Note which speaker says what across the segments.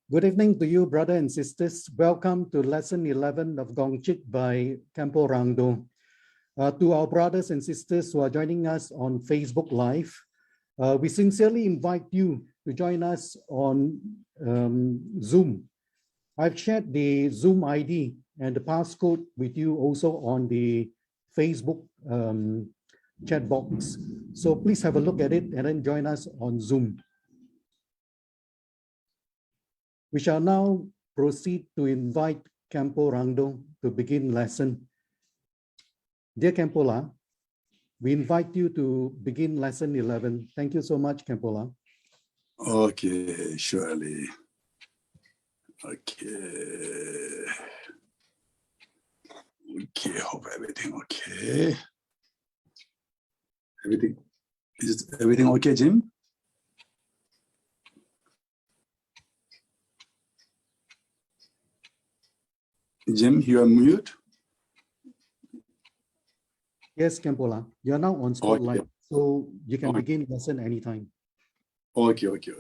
Speaker 1: Good evening to you, brothers and sisters. Welcome to lesson 11 of Gongchig by Khenpo Rangdol. To our brothers and sisters who are joining us on Facebook Live, we sincerely invite you to join us on Zoom. I've shared the Zoom ID and the passcode with you also on the Facebook chat box. So please have a look at it and then join us on Zoom. We shall now proceed to invite Khenpo Rangdol to begin lesson. Dear Khenpo, we invite you to begin lesson 11. Thank you so much, Khenpo.
Speaker 2: Okay, surely. Okay. Okay, hope everything okay. Is everything okay, Jim? Jim, you are mute.
Speaker 1: Yes, Khenpo, you are now on spotlight,
Speaker 2: okay.
Speaker 1: So you can begin lesson anytime.
Speaker 2: Okay. Okay.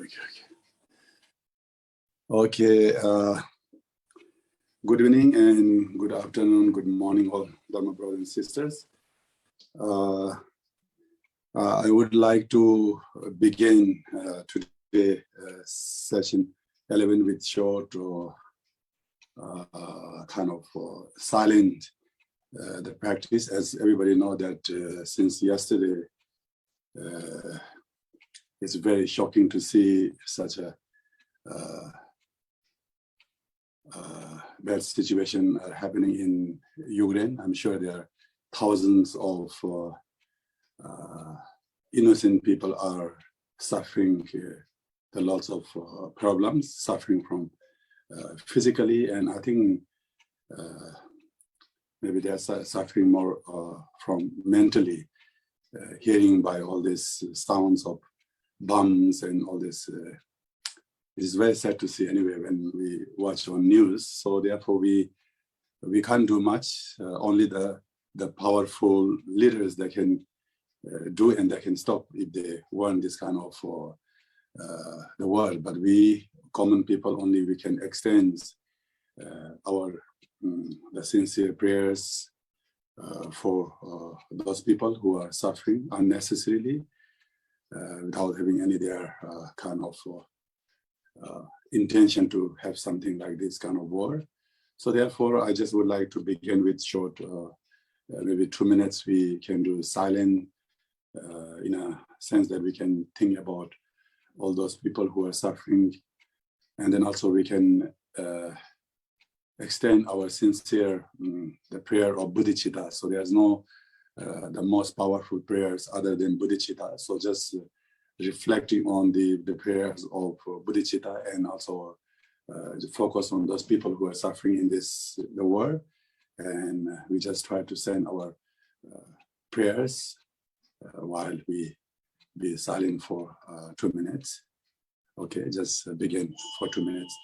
Speaker 2: Good evening and good afternoon, good morning, all Dharma brothers and sisters. I would like to begin today session 11 with short kind of silent the practice. As everybody know that since yesterday, it's very shocking to see such a bad situation happening in Ukraine. I'm sure there are thousands of innocent people are suffering the lots of problems, suffering from physically, and I think maybe they are suffering more from mentally, hearing by all these sounds of bombs and all this. It is very sad to see anyway when we watch on news. So therefore we can't do much. Only the powerful leaders that can do, and they can stop if they want this kind of the world. But we common people, only we can extend our the sincere prayers for those people who are suffering unnecessarily without having any their kind of intention to have something like this kind of war. So therefore, I just would like to begin with short, maybe 2 minutes. We can do silent in a sense that we can think about all those people who are suffering, and then also we can extend our sincere the prayer of bodhicitta. So there's no the most powerful prayers other than bodhicitta. So just reflecting on the prayers of bodhicitta, and also focus on those people who are suffering in the world, and we just try to send our prayers while we be silent for 2 minutes. Okay, just begin for 2 minutes.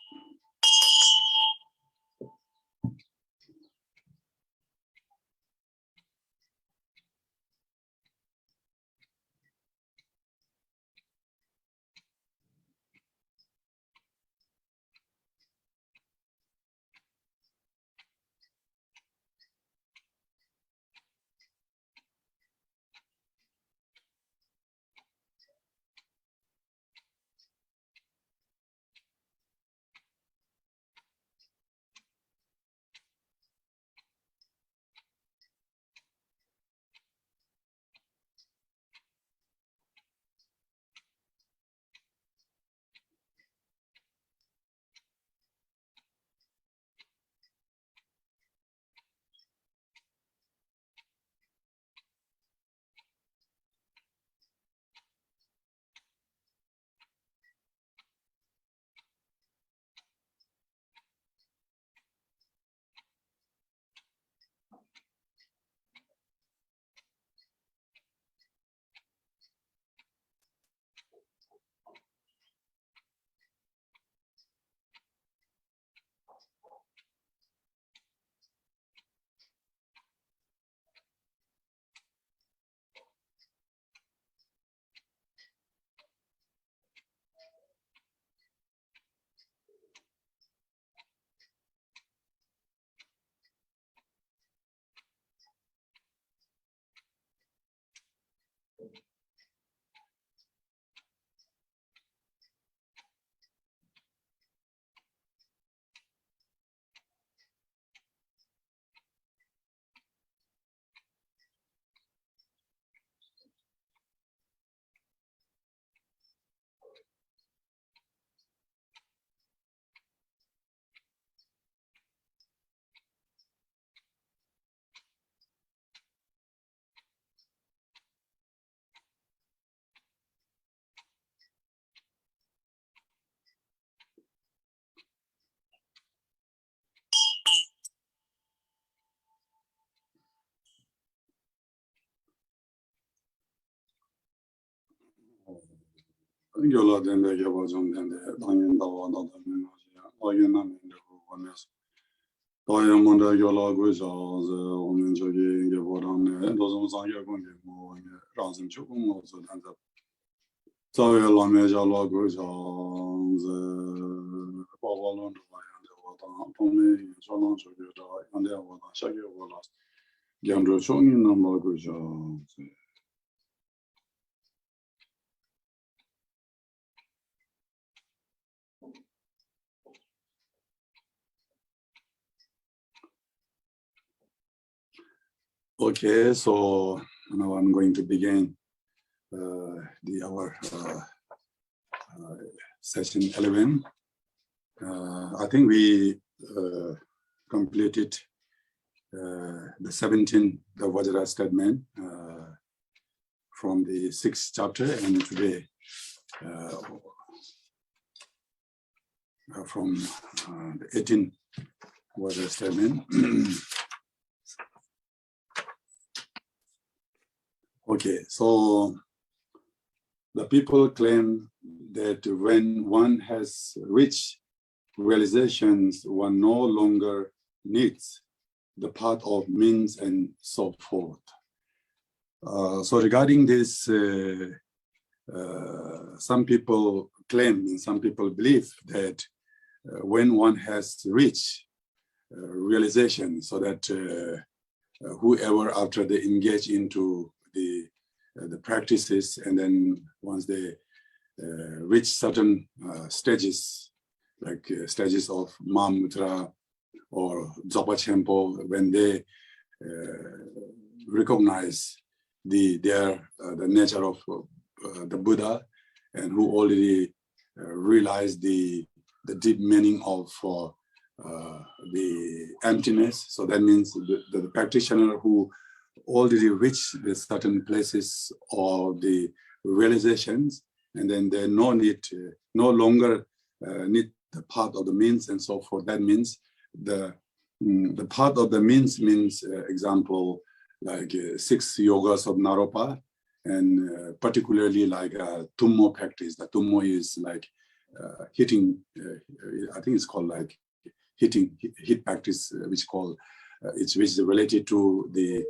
Speaker 2: Yola then the Gavajum and the Dangin Dawana, Oyana, Oyamunda Yola Gujas, Omenjogi, Gavoran, and those on Yagon, Razin Chukum also ends up. So Yola Meja Logos, the Pavalon, Tommy, Solon, and there was a Shaggy Wallace. Gandro Chong in number Gujas. Okay, so now I'm going to begin our session 11. I think we completed the 17th, the Vajra statement from the 6th chapter, and today from the 18th Vajra statement. Okay, so the people claim that when one has reached realizations, one no longer needs the path of means and so forth. So regarding this, some people claim and some people believe that when one has reached realization, so that whoever after they engage into the practices, and then once they reach certain stages, like stages of Mahamudra or Dzogpa Khenpo, when they recognize the nature of the Buddha, and who already realized the deep meaning of the emptiness. So that means the practitioner who already reached the certain places of the realizations, and then they no longer need the path of the means and so forth. That means the path of the means means example like 6 yogas of Naropa, and particularly like Tummo practice. The Tummo is like hitting. I think it's called like hit practice, which is related to the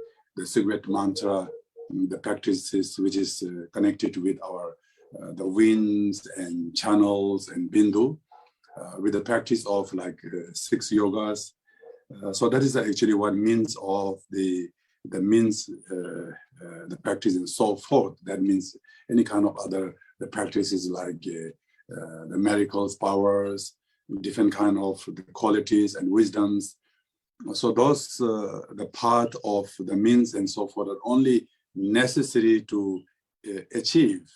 Speaker 2: cigarette mantra, the practices which is connected with our the winds and channels and bindu, with the practice of like 6 yogas. So that is actually what means of the means, the practice and so forth. That means any kind of other the practices like the miracles, powers, different kind of the qualities and wisdoms. So those, the part of the means and so forth, are only necessary to achieve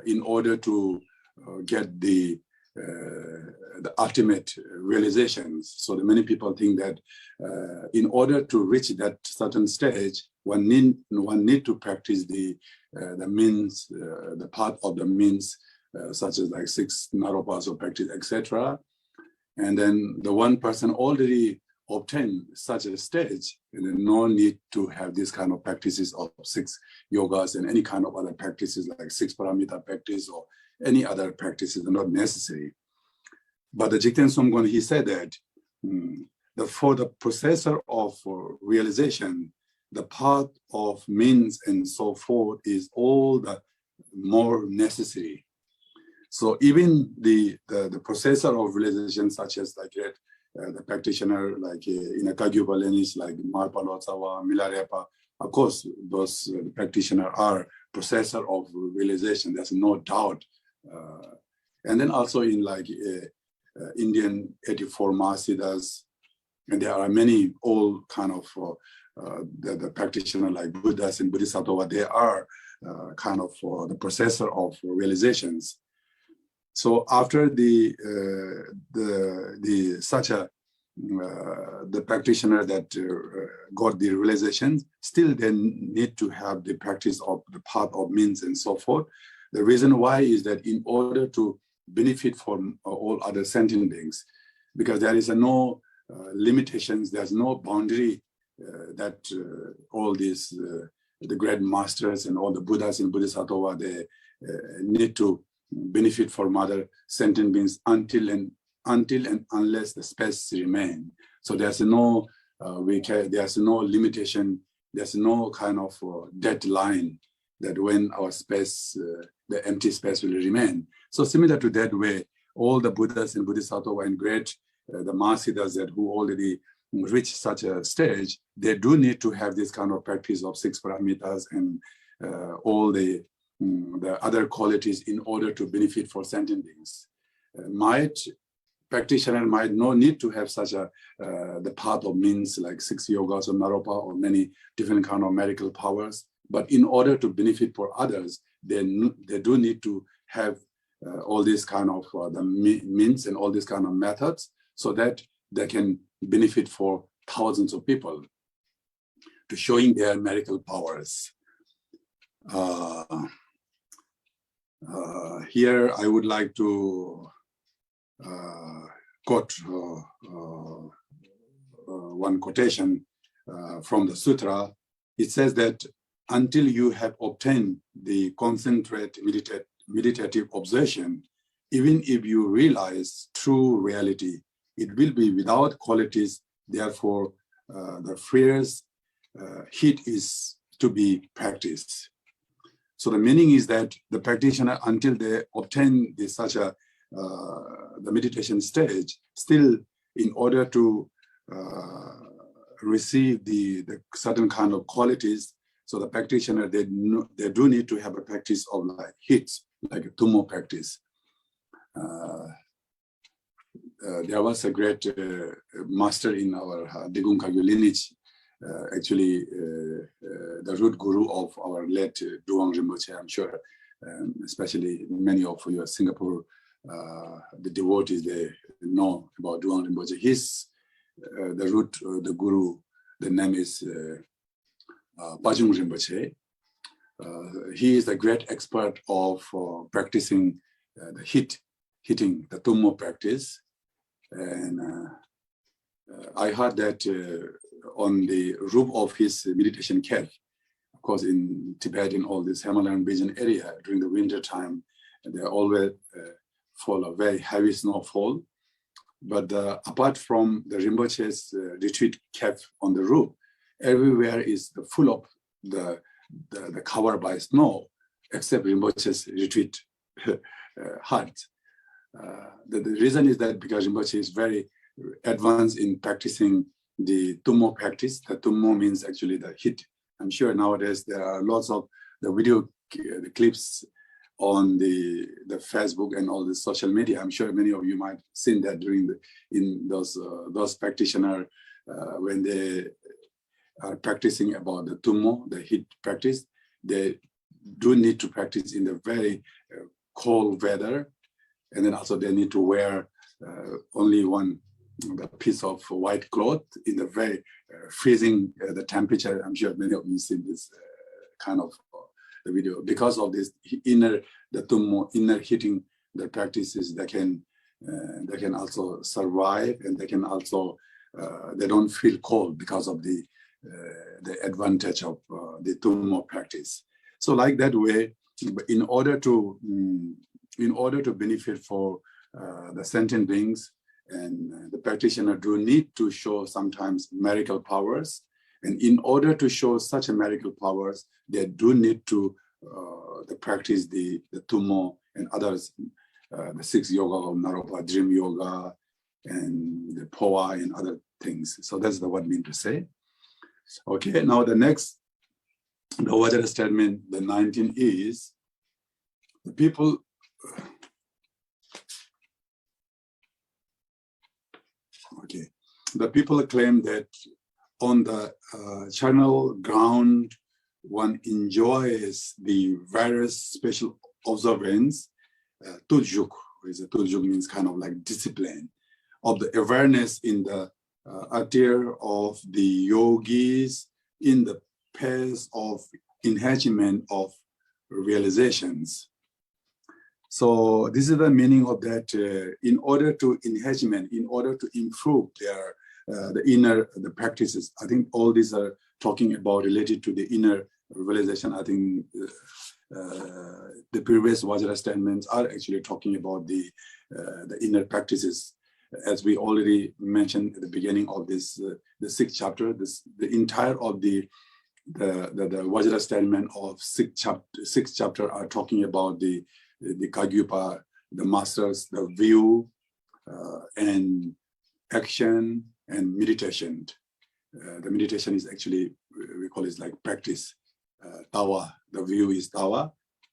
Speaker 2: in order to get the ultimate realizations. So that many people think that in order to reach that certain stage, one need to practice the means, the part of the means, such as like 6 Naropas or practice, etc. And then the one person already obtain such a stage, and then no need to have this kind of practices of 6 yogas and any kind of other practices like 6 paramita practice or any other practices are not necessary. But the Jigten Somgon, he said that for the processor of realization, the path of means and so forth is all the more necessary. So even the processor of realization, such as like the practitioner, like in a Kagyupalenis, like Marpalotsawa, Milarepa, of course, those practitioners are processor of realization. There's no doubt. And then also in like Indian 84 Mahasiddhas, and there are many all kind of the practitioner like Buddhas and Bodhisattva. They are kind of the processor of realizations. So after the practitioner that got the realizations, still they need to have the practice of the path of means and so forth. The reason why is that in order to benefit from all other sentient beings, because there is no limitations, there's no boundary that all these the great masters and all the Buddhas and Bodhisattva they need to benefit from other sentient beings until and unless the space remain. So there's no there's no limitation. There's no kind of deadline that when our space, the empty space will remain. So similar to that way, all the Buddhas and Bodhisattvas and great, the Mahasiddhas that who already reach such a stage, they do need to have this kind of practice of 6 paramitas and all the other qualities in order to benefit for sentient beings. Practitioner might not need to have such a the path of means like 6 yogas or naropa or many different kind of medical powers. But in order to benefit for others, they do need to have all these kind of the means and all these kind of methods so that they can benefit for thousands of people to showing their medical powers. Here I would like to quote one quotation from the sutra. It says that until you have obtained the concentrate meditative observation, even if you realize true reality, it will be without qualities. Therefore, the fierce heat is to be practiced. So the meaning is that the practitioner, until they obtain such a the meditation stage, still in order to receive the certain kind of qualities, so the practitioner, they do need to have a practice of like hits, like a tummo practice. There was a great master in our Digung Kagyu lineage, actually the root guru of our late Duang Rinpoche. I'm sure, especially many of your Singapore the devotees, they know about Duang Rinpoche. His the root, the guru, the name is Pajung Rinpoche. He is a great expert of practicing the hitting, the tummo practice. And I heard that on the roof of his meditation cave, of course, in Tibet, in all this Himalayan region area, during the winter time, they always fall a very heavy snowfall. But apart from the Rinpoche's retreat cave on the roof, everywhere is full of the cover by snow, except Rinpoche's retreat hut. The reason is that because Rinpoche is very advanced in practicing the tummo practice. The tummo means actually the hit. I'm sure nowadays there are lots of the video the clips on the Facebook and all the social media. I'm sure many of you might have seen that in those practitioners when they are practicing about the tummo, the hit practice. They do need to practice in the very cold weather, and then also they need to wear only one piece of white cloth in the very freezing the temperature. I'm sure many of you seen this kind of the video. Because of this inner hitting the practices, they can also survive, and they can also they don't feel cold because of the advantage of the tummo practice. So like that way, in order to benefit for the sentient beings, and the practitioner do need to show sometimes miracle powers. And in order to show such a miracle powers, they do need to practice the tummo and others, the 6 yoga of Naropa, dream yoga, and the poa and other things. So that's what I mean to say. Okay, now the Vajra statement, the 19 is, the people, okay, the people claim that on the charnel ground, one enjoys the various special observance, tuljuk, tuljuk means kind of like discipline, of the awareness in the attire of the yogis in the pace of enhancement of realizations. So this is the meaning of that. In order to enhancement, in order to improve their the practices. I think all these are talking about related to the inner realization. I think the previous Vajra statements are actually talking about the inner practices. As we already mentioned at the beginning of this, the sixth chapter, the entire of the Vajra statement of sixth chapter are talking about the Kagyupa, the masters, the view, and action and meditation. The meditation is actually, we call it like practice. Tawa, the view is tawa,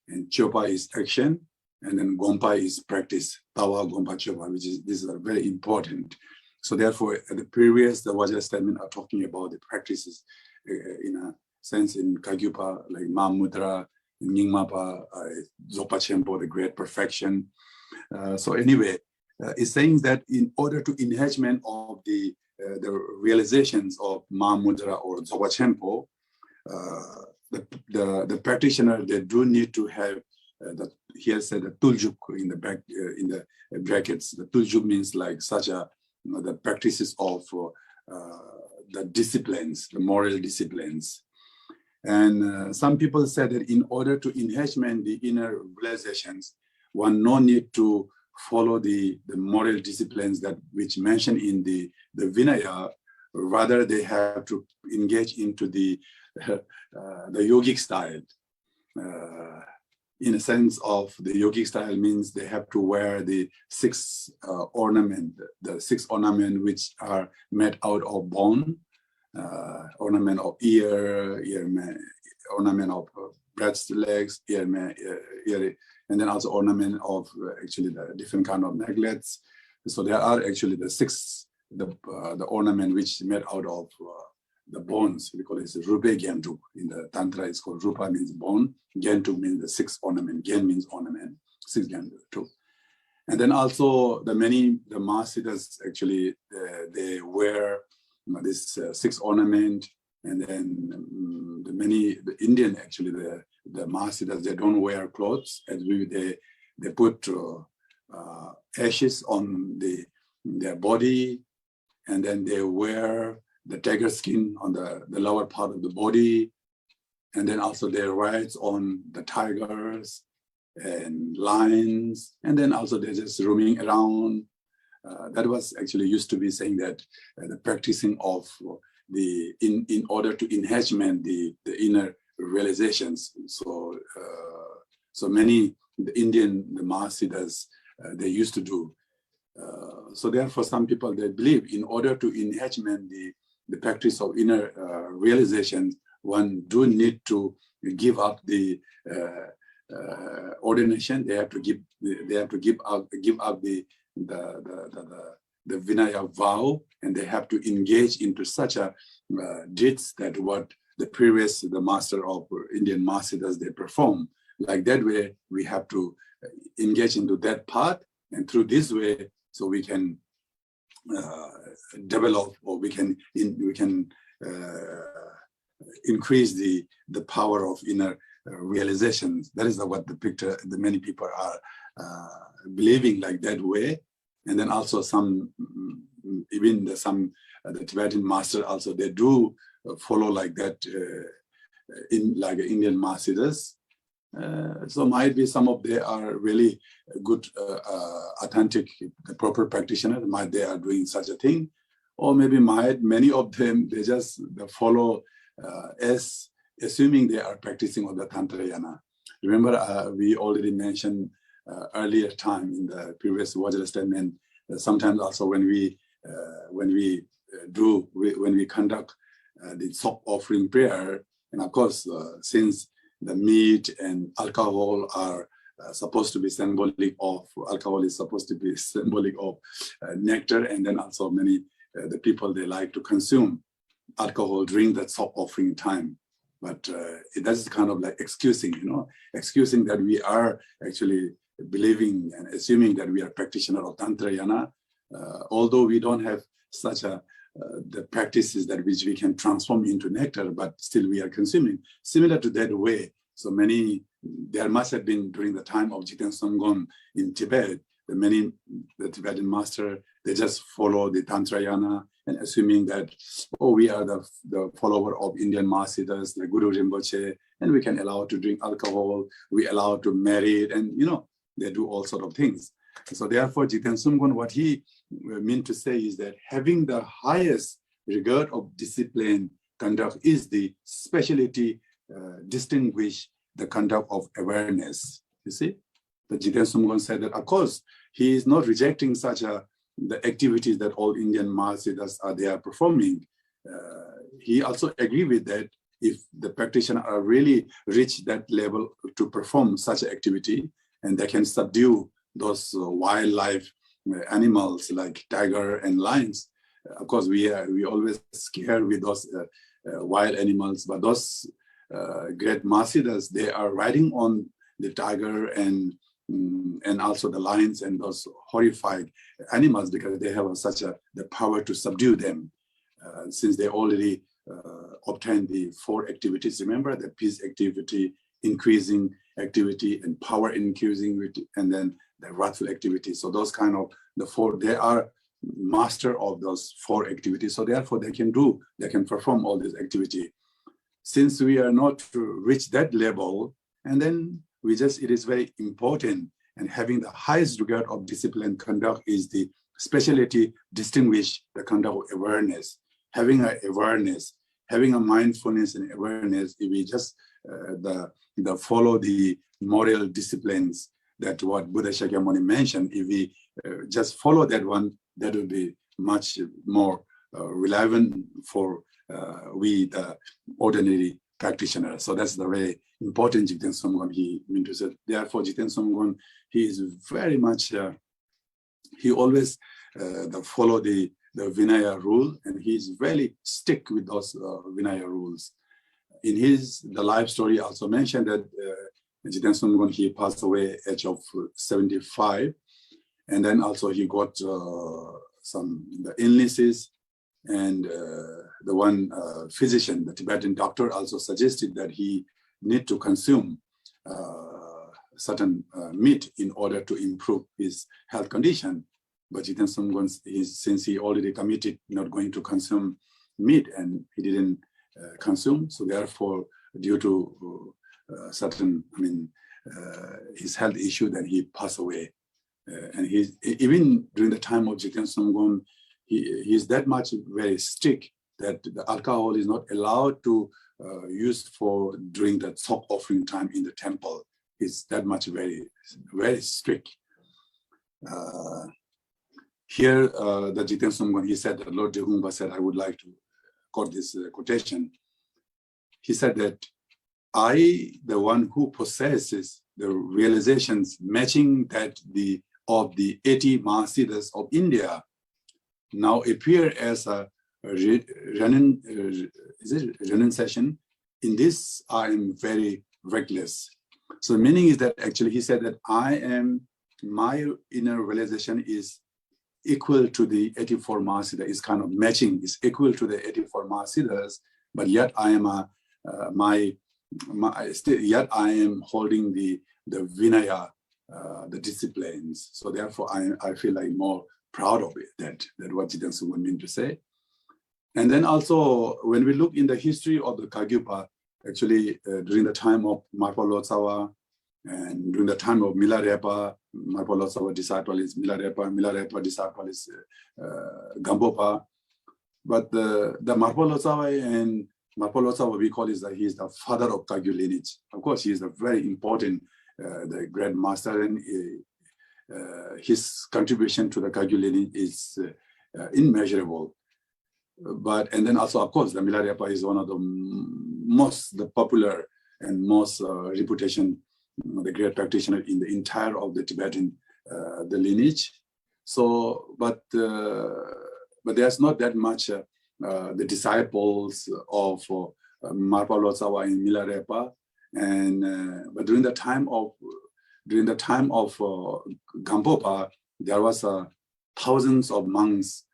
Speaker 2: and chopa is action, and then gompa is practice. Tawa, gompa, chopa, these are very important. So therefore, the Vajra statement are talking about the practices in a sense in Kagyupa, like Ma Mudra, Nyingmapa, Zopa Khenpo, the great perfection. So anyway, it's saying that in order to enhancement of the realizations of Ma Mudra or Zopa Khenpo, the practitioner, they do need to have here said the tuljuk in the back in the brackets. The tuljuk means like such a the practices of the disciplines, the moral disciplines. And some people say that in order to enhancement the inner realizations, one no need to follow the moral disciplines that which mentioned in the Vinaya. Rather, they have to engage into the yogic style. In a sense of the yogic style means they have to wear the six ornament which are made out of bone, ornament of ear, ornament of breast, legs, ear, and then also ornament of actually the different kind of necklaces. So there are actually the six, the ornament which is made out of the bones. We call it rupe gyantuk. In the Tantra, it's called rupa means bone, gyantuk means the six ornament, gyan means ornament, six gyantuk. And then also the Mahasiddhas actually, they wear this six ornament, and then the Indian actually, the Mahasiddhas, they don't wear clothes, as they put ashes on their body, and then they wear the tiger skin on the lower part of the body, and then also they ride on the tigers and lions, and then also they're just roaming around. That was actually used to be saying that the practicing of in order to enhancement the inner realizations. So many the Mahasiddhas they used to do. So therefore, some people they believe in order to enhancement the practice of inner realization, one do need to give up the ordination. They have to give up the Vinaya vow, and they have to engage into such a deeds that what the master of Indian Mahasiddhas they perform. Like that way, we have to engage into that path, and through this way, so we can develop, or we can increase the power of inner realizations. That is what the many people are believing like that way. And then also even the Tibetan master also, they do follow like that like Indian Mahasiddhas. So might be some of they are really good, authentic, the proper practitioners. Might they are doing such a thing, or maybe many of them they just follow as assuming they are practicing on the Tantrayana. Remember, we already mentioned earlier time in the previous Vajra statement. Sometimes also when we conduct the sop offering prayer, and of course since the meat and alcohol are supposed to be symbolic of, alcohol is supposed to be symbolic of nectar, and then also many the people they like to consume alcohol during that sop offering time. But that is kind of like excusing that we are actually believing and assuming that we are practitioner of Tantrayana, although we don't have such the practices that which we can transform into nectar, but still we are consuming. Similar to that way, so there must have been during the time of Jigten Songgon in Tibet, the Tibetan master, they just follow the Tantrayana and assuming that, oh, we are the follower of Indian Mahasiddhas, like Guru Rinpoche, and we can allow to drink alcohol, we allow to marry, and they do all sort of things. So therefore, Jiten Sumgon, what he meant to say is that having the highest regard of discipline conduct is the specialty distinguish the conduct of awareness. You see, the Jiten Sumgon said that, of course, he is not rejecting such the activities that all Indian Mahasiddhas are performing. He also agreed with that. If the practitioners are really reach that level to perform such an activity, and they can subdue those wildlife animals like tiger and lions. Of course, we always scared with those wild animals, but those great Mahasiddhas, they are riding on the tiger and also the lions and those horrified animals because they have the power to subdue them. Since they already obtained the 4 activities, remember the peace activity, increasing activity, and power increasing, and then the wrathful activity. So those kind of the 4, they are master of those 4 activities. So therefore they can perform all this activity. Since we are not to reach that level, and then it is very important, and having the highest regard of discipline conduct is the specialty distinguish the conduct of awareness. Having an awareness, having a mindfulness and awareness, if we just follow the moral disciplines that what Buddha Shakyamuni mentioned, if we just follow that one, that will be much more relevant for we, the ordinary practitioners. So that's the very important Jiten Sumgon he meant to say. Therefore, Jiten Sumgon, he is very much, he always follow the Vinaya rule, and he's very stick with those Vinaya rules. In the life story also mentioned that Jiten Sumgon, he passed away at the age of 75, and then also he got the illnesses, and the one physician, the Tibetan doctor, also suggested that he need to consume certain meat in order to improve his health condition. But Jiten Sumgon, since he already committed not going to consume meat, and he didn't consume, so therefore, due to certain, his health issue, then he passed away. And even during the time of Jiten Sumgon, he is that much very strict that the alcohol is not allowed to use during the Tsok offering time in the temple. He's that much very, very strict. Here, the Jiten Sumgon, he said that Lord Jehumba said, I would like to quote this quotation. He said that I, the one who possesses the realizations matching that of the 80 Mahasiddhas of India, now appear as a renunciation. In this, I am very reckless. So the meaning is that actually he said that my inner realization is equal to the 84 Mahasiddhas, is kind of matching, is equal to the 84 Mahasiddhas, but yet I am yet I am holding the Vinaya, the disciplines. So therefore I feel like more proud of it, that what Jiten Sumgon meant to say. And then also, when we look in the history of the Kagyupa, actually during the time of Marpa Lotsawa and during the time of Milarepa, Marpa Lotsawa disciple is Milarepa disciple is Gampopa. But the Marpa Lotsawa and Marpa Lotsawa, we call he is the father of Kagyu lineage. Of course, he is a very important, the Grand Master, and his contribution to the Kagyu lineage is immeasurable. And then also, of course, the Milarepa is one of the most popular and most reputation, the great practitioner in the entire of the Tibetan the lineage. So, but there's not that much the disciples of Marpa Lotsawa and Milarepa, and but during the time of Gampopa, there was thousands of monks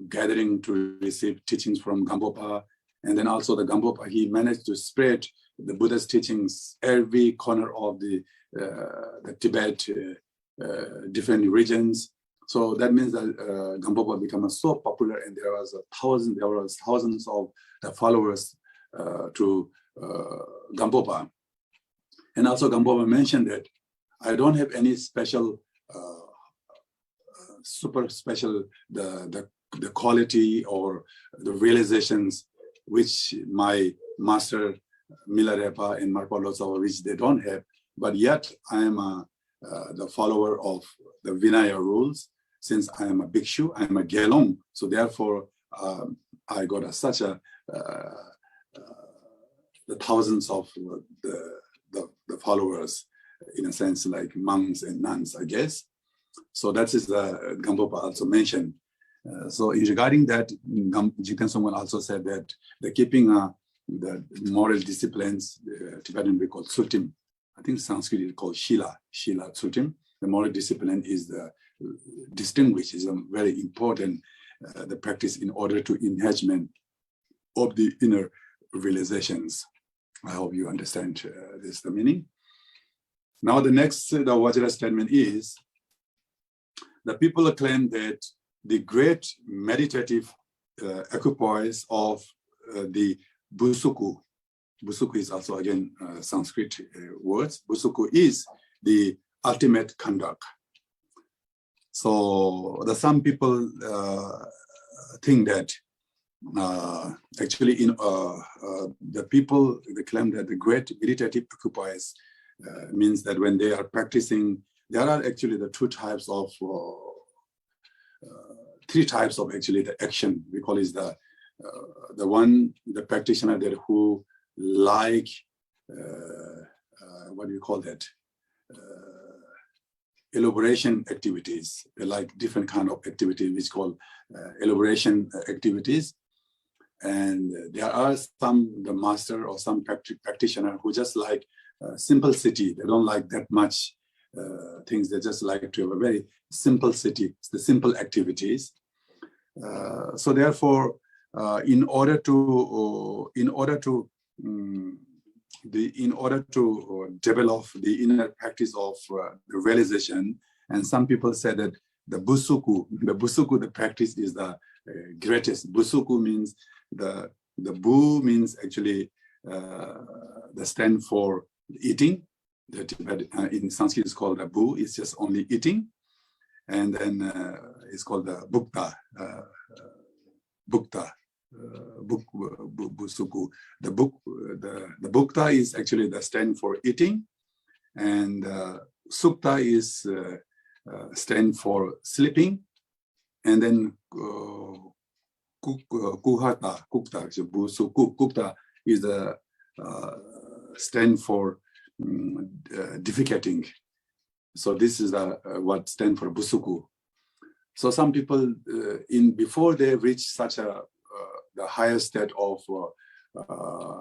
Speaker 2: gathering to receive teachings from Gampopa. And then also the Gampopa, he managed to spread the Buddha's teachings every corner of the Tibet different regions. So that means that Khenpo became so popular, and there was thousands of the followers to Khenpo. And also Khenpo mentioned that I don't have any special, super special, the quality or the realizations which my master Milarepa and Marpa Losava, which they don't have, but yet I am the follower of the Vinaya rules. Since I am a bhikshu, I am a gelong, so therefore I got such a the thousands of the followers, in a sense, like monks and nuns, I guess. So that is the Khenpo also mentioned. So regarding that, Jigten Songkwan also said that the keeping the moral disciplines, Tibetan we call Tsutim. I think Sanskrit is called Shila Tsutim. The moral discipline is the distinguished, is a very important the practice in order to enhancement of the inner realizations. I hope you understand this the meaning. Now the next the Vajra statement is the people claim that the great meditative equipoise of the Busuku is also again Sanskrit words. Busuku is the ultimate conduct. So some people think that actually in the people they claim that the great meditative equipoise means that when they are practicing, there are actually the three types of actually the action. We call it the one, the practitioner that who like what do you call that? Elaboration activities. They like different kind of activities which called elaboration activities. And there are some, the master or some practitioner who just like simplicity. They don't like that much things. They just like to have a very simple city, the simple activities. So therefore, in order to develop the inner practice of the realization, and some people say that the busuku, the practice is the greatest. Busuku means the bu means actually the stand for eating. In Sanskrit is called the bu. It's just only eating, and then it's called the bukta. Busuku. The bukta is actually the stand for eating, and sukta is stand for sleeping, and then kukta is the stand for defecating. So this is what stand for busuku. So some people before they reach such a the higher state of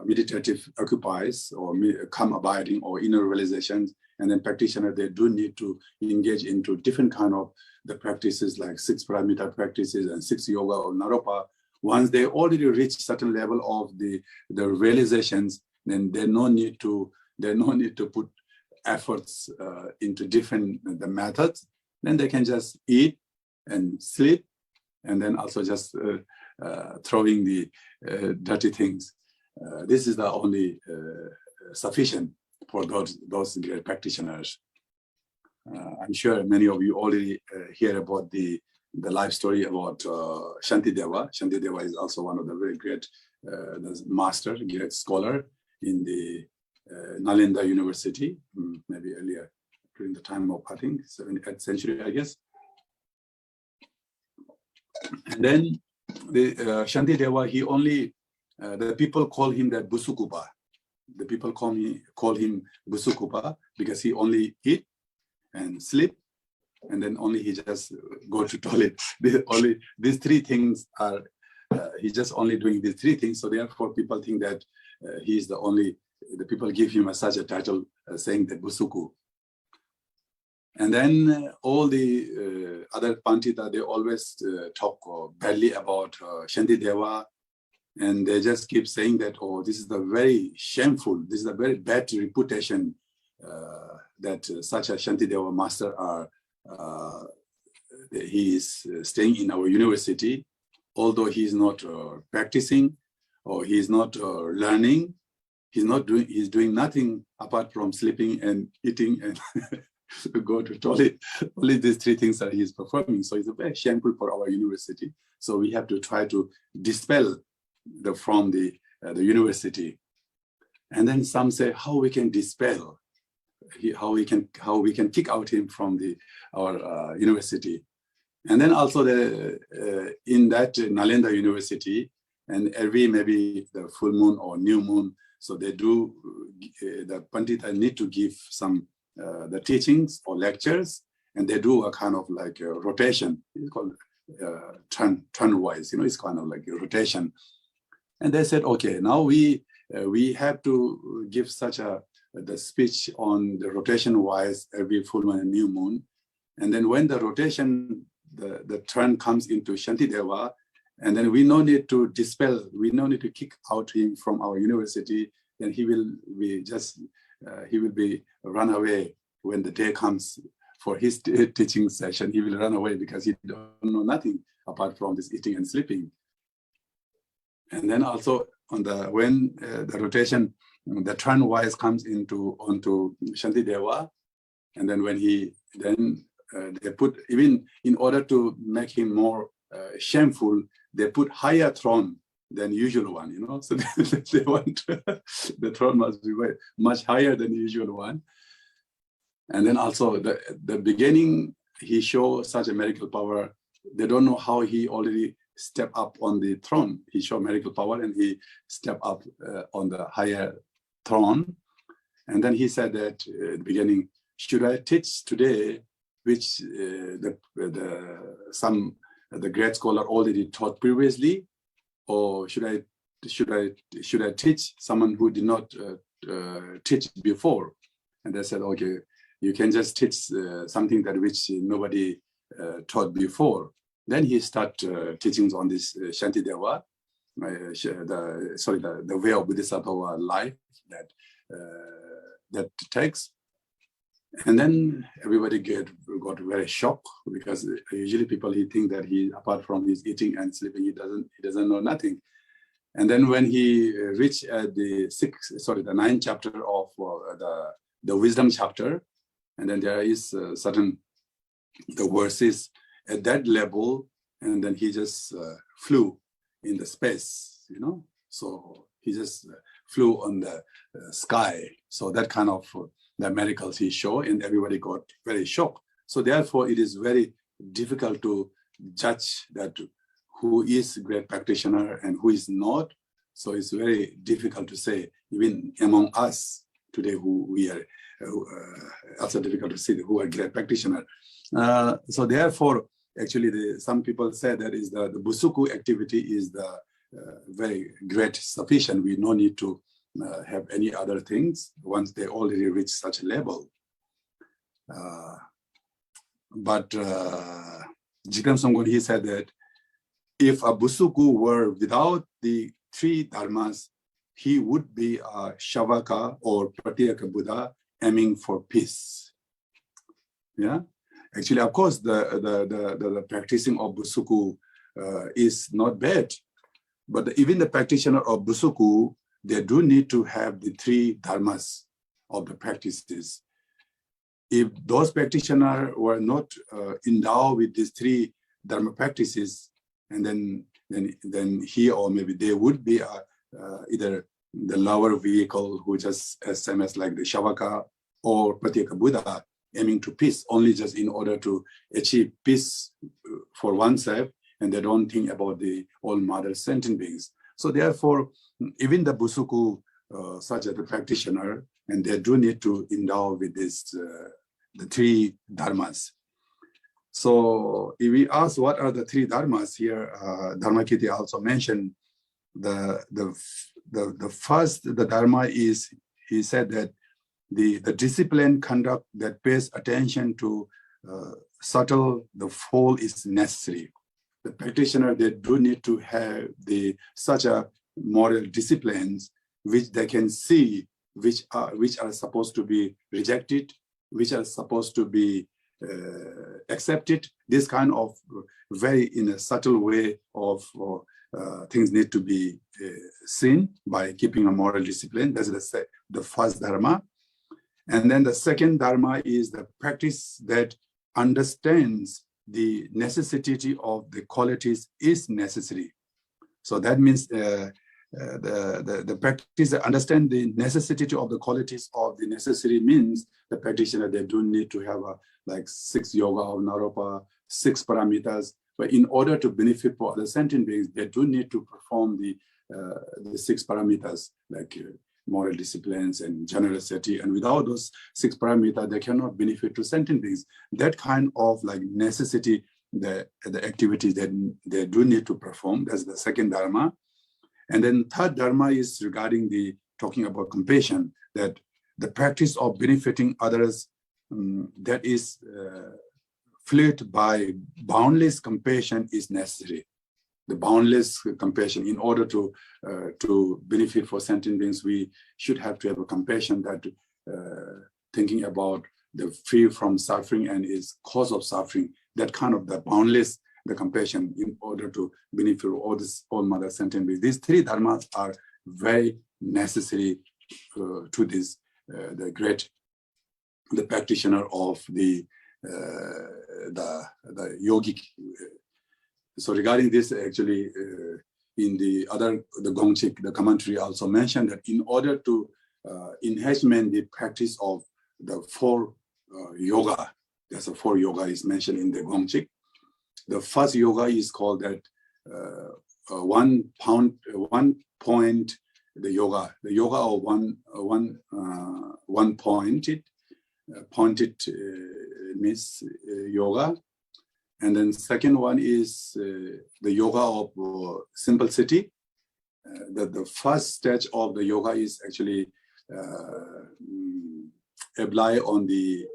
Speaker 2: meditative occupies or calm abiding or inner realizations, and then practitioner, they do need to engage into different kind of the practices like 6 paramita practices and 6 yoga or naropa. Once they already reach certain level of the realizations, then there's no need to put efforts into different the methods. Then they can just eat and sleep, and then also just throwing the dirty things. This is the only sufficient for those great practitioners. I'm sure many of you already hear about the life story about Shantideva. Shantideva is also one of the very great master, great scholar in the Nalanda University, maybe earlier during the time of, I think, 7th century, I guess. And then the Shantideva, he only, the people call him that Busukupa. The people call him Busukupa because he only eat and sleep, and then only he just go to toilet. These three things are, he's just only doing these three things. So therefore people think that he is the only, the people give him such a title saying that Busuku. And then all the other Pandita, they always talk badly about Shantideva, and they just keep saying that, oh, this is the very shameful, this is a very bad reputation that such a Shantideva master are he is staying in our university, although he is not practicing or he is not learning. He's doing nothing apart from sleeping and eating and go to toilet. Only these three things that he's performing. So it's very shameful for our university. So we have to try to dispel from the university. And then some say how we can dispel, how we can kick out him from our university. And then also in that Nalanda University, and every maybe the full moon or new moon, so they do, the Pandita need to give some the teachings or lectures, and they do a kind of like a rotation. It's called turn-wise, it's kind of like a rotation. And they said, okay, now we have to give such the speech on the rotation-wise every full moon and new moon. And then when the rotation, the turn comes into Shantideva, and then we no need to dispel, we no need to kick out him from our university, then he will be run away when the day comes for his teaching session. He will run away because he don't know nothing apart from this eating and sleeping. And then also when the rotation, the turn wise comes onto Shantideva, and then when they put, even in order to make him more shameful, they put higher throne than usual one, So they want the throne must be much higher than the usual one. And then also the beginning, he shows such a miracle power. They don't know how he already stepped up on the throne. He showed miracle power and he stepped up on the higher throne. And then he said that at the beginning, should I teach today, which the great scholar already taught previously, or should I teach someone who did not teach before? And they said, okay, you can just teach something that which nobody taught before. Then he started teachings on this Shantideva, the way of Bodhisattva life that takes. And then everybody got very shocked, because usually people think that he, apart from his eating and sleeping, he doesn't know nothing. And then when he reached the ninth chapter of the wisdom chapter, and then there is certain the verses at that level, and then he just flew in the space, So he just flew on the sky. So that kind of the miracles he showed, and everybody got very shocked. So therefore, it is very difficult to judge that who is a great practitioner and who is not. So it's very difficult to say, even among us today, who we are, also difficult to see who are great practitioner. So therefore, actually, some people say that is the Busuku activity is the very great sufficient. We no need to have any other things once they already reach such a level. But Jikam Songgon, he said that if a Busuku were without the three dharmas, he would be a Shavaka or Pratyeka Buddha aiming for peace. Yeah, actually, of course, the practicing of Busuku is not bad, but even the practitioner of Busuku, they do need to have the three dharmas of the practices. If those practitioners were not endowed with these three dharma practices, and then he or maybe they would be either the lower vehicle who just same as like the Shavaka or Pratyeka Buddha aiming to peace only just in order to achieve peace for oneself, and they don't think about the all mother sentient beings. So therefore, even the Busuku, such as the practitioner, and they do need to endow with this the three dharmas. So if we ask what are the three dharmas here, Dharmakirti also mentioned the first, the dharma is, he said that the disciplined conduct that pays attention to subtle the whole is necessary. The practitioner, they do need to have such a moral disciplines which they can see which are supposed to be rejected, which are supposed to be accepted. This kind of very in a subtle way of things need to be seen by keeping a moral discipline. That's the first dharma. And then the second dharma is the practice that understands the necessity of the qualities is necessary. So that means the practice that understand the necessity of the qualities of the necessary means the practitioner, they don't need to have like 6 yoga or naropa, 6 paramitas. But in order to benefit for other sentient beings, they do need to perform the 6 paramitas, like moral disciplines and generosity. And without those 6 parameters, they cannot benefit to sentient beings. That kind of like necessity, the activities that they do need to perform. That's the second dharma. And then third dharma is regarding talking about compassion, that the practice of benefiting others that is fluid by boundless compassion is necessary. The boundless compassion, in order to benefit for sentient beings, we should have to have a compassion that thinking about the free from suffering and its cause of suffering, that kind of the boundless, the compassion in order to benefit all mother sentient beings. These 3 dharmas are very necessary to this, the practitioner of the yogic. So regarding this, actually, in the Gongchig, the commentary also mentioned that in order to enhancement the practice of the 4 yoga, there's a 4 yoga is mentioned in the Gongchig. The first yoga is called that 1 point, the yoga of one pointed means yoga. And then second one is the yoga of simplicity. The first stage of the yoga is actually apply on the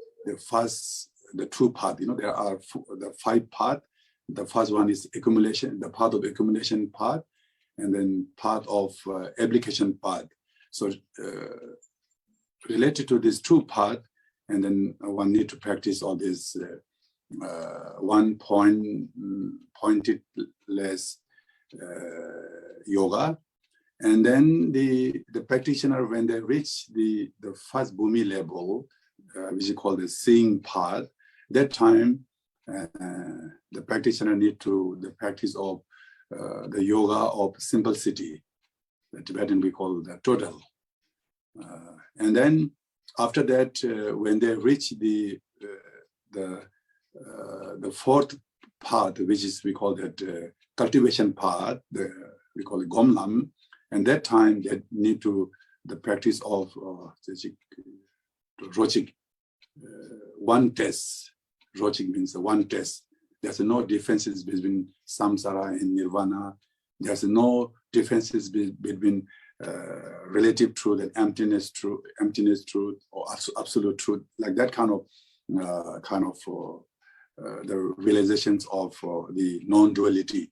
Speaker 2: true path. You know, there are the 5 paths. The first one is accumulation, the path of accumulation path, and then path of application path. So related to these 2 paths, and then one need to practice all this pointless yoga. And then the practitioner, when they reach the first Bhumi level, which is called the seeing path, that time the practitioner need to the practice of the yoga of simplicity. The Tibetan we call the total. And then after that, when they reach the 4th path, which is we call that cultivation path, we call it Gomlam, and that time they need to the practice of Rochik, one test. Rochik means the one test. There's no differences between samsara and nirvana. There's no differences between relative truth and emptiness truth, or absolute truth, like that kind of the realizations of the non-duality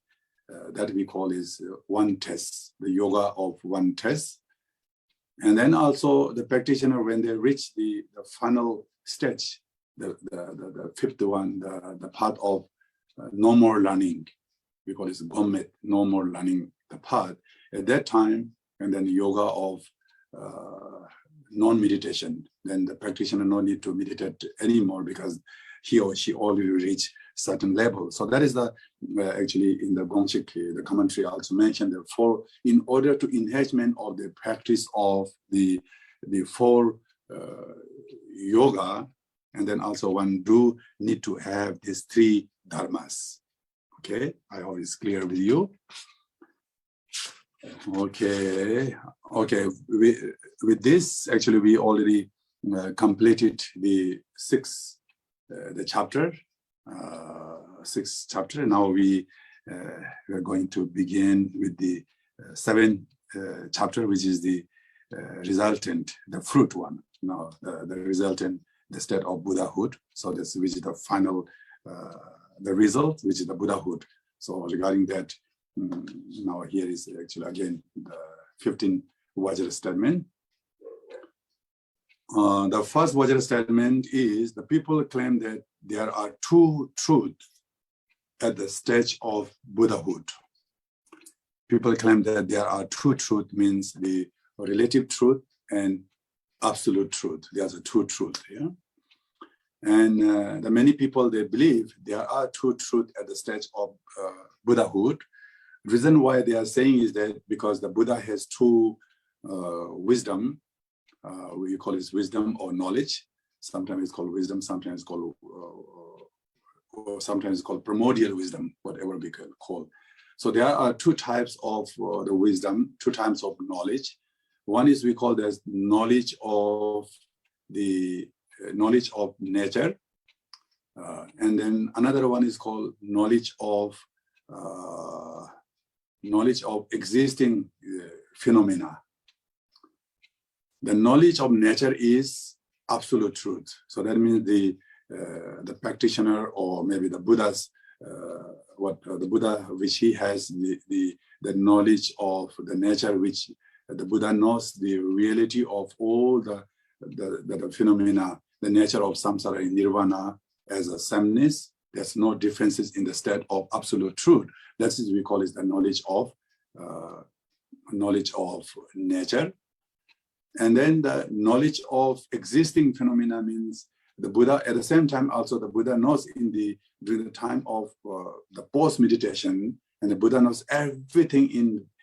Speaker 2: that we call is one test, the yoga of one test. And then also the practitioner, when they reach the final stage, the 5th one, the path of no more learning, we call it Gommet, no more learning, the path. At that time, and then the yoga of non-meditation, then the practitioner no need to meditate anymore because he or she already reached certain level. So that is the actually in the Gongchig, the commentary also mentioned, therefore, in order to enhancement of the practice of the 4 yoga, and then also one do need to have these 3 dharmas. Okay, I hope it's clear with you. Okay. With this, actually, we already completed the 6th chapter. 6th chapter. Now we are going to begin with the 7th chapter, which is the resultant, the fruit one. Now the resultant, the state of Buddhahood. So this, which is the final, the result, which is the Buddhahood. So regarding that, now here is actually again the 15th Vajra statement. The first Vajra statement is the people claim that there are two truths at the stage of Buddhahood. People claim that there are two truths, means the relative truth and absolute truth. There's a two truth here. And the many people, they believe there are two truths at the stage of Buddhahood. Reason why they are saying is that because the Buddha has two wisdom, we call it wisdom or knowledge. Sometimes it's called wisdom, sometimes it's called primordial wisdom, whatever we can call. So there are two types of the wisdom, two types of knowledge. One is we call as knowledge of the knowledge of nature, and then another one is called knowledge of existing phenomena. The knowledge of nature is absolute truth. So that means the practitioner, or maybe the Buddha's the Buddha, which he has the knowledge of the nature, which the Buddha knows the reality of all the phenomena, the nature of samsara and nirvana as a sameness. There's no differences in the state of absolute truth. That's what we call it the knowledge of nature. And then the knowledge of existing phenomena means the Buddha, at the same time, also the Buddha knows during the time of the post-meditation, and the Buddha knows everything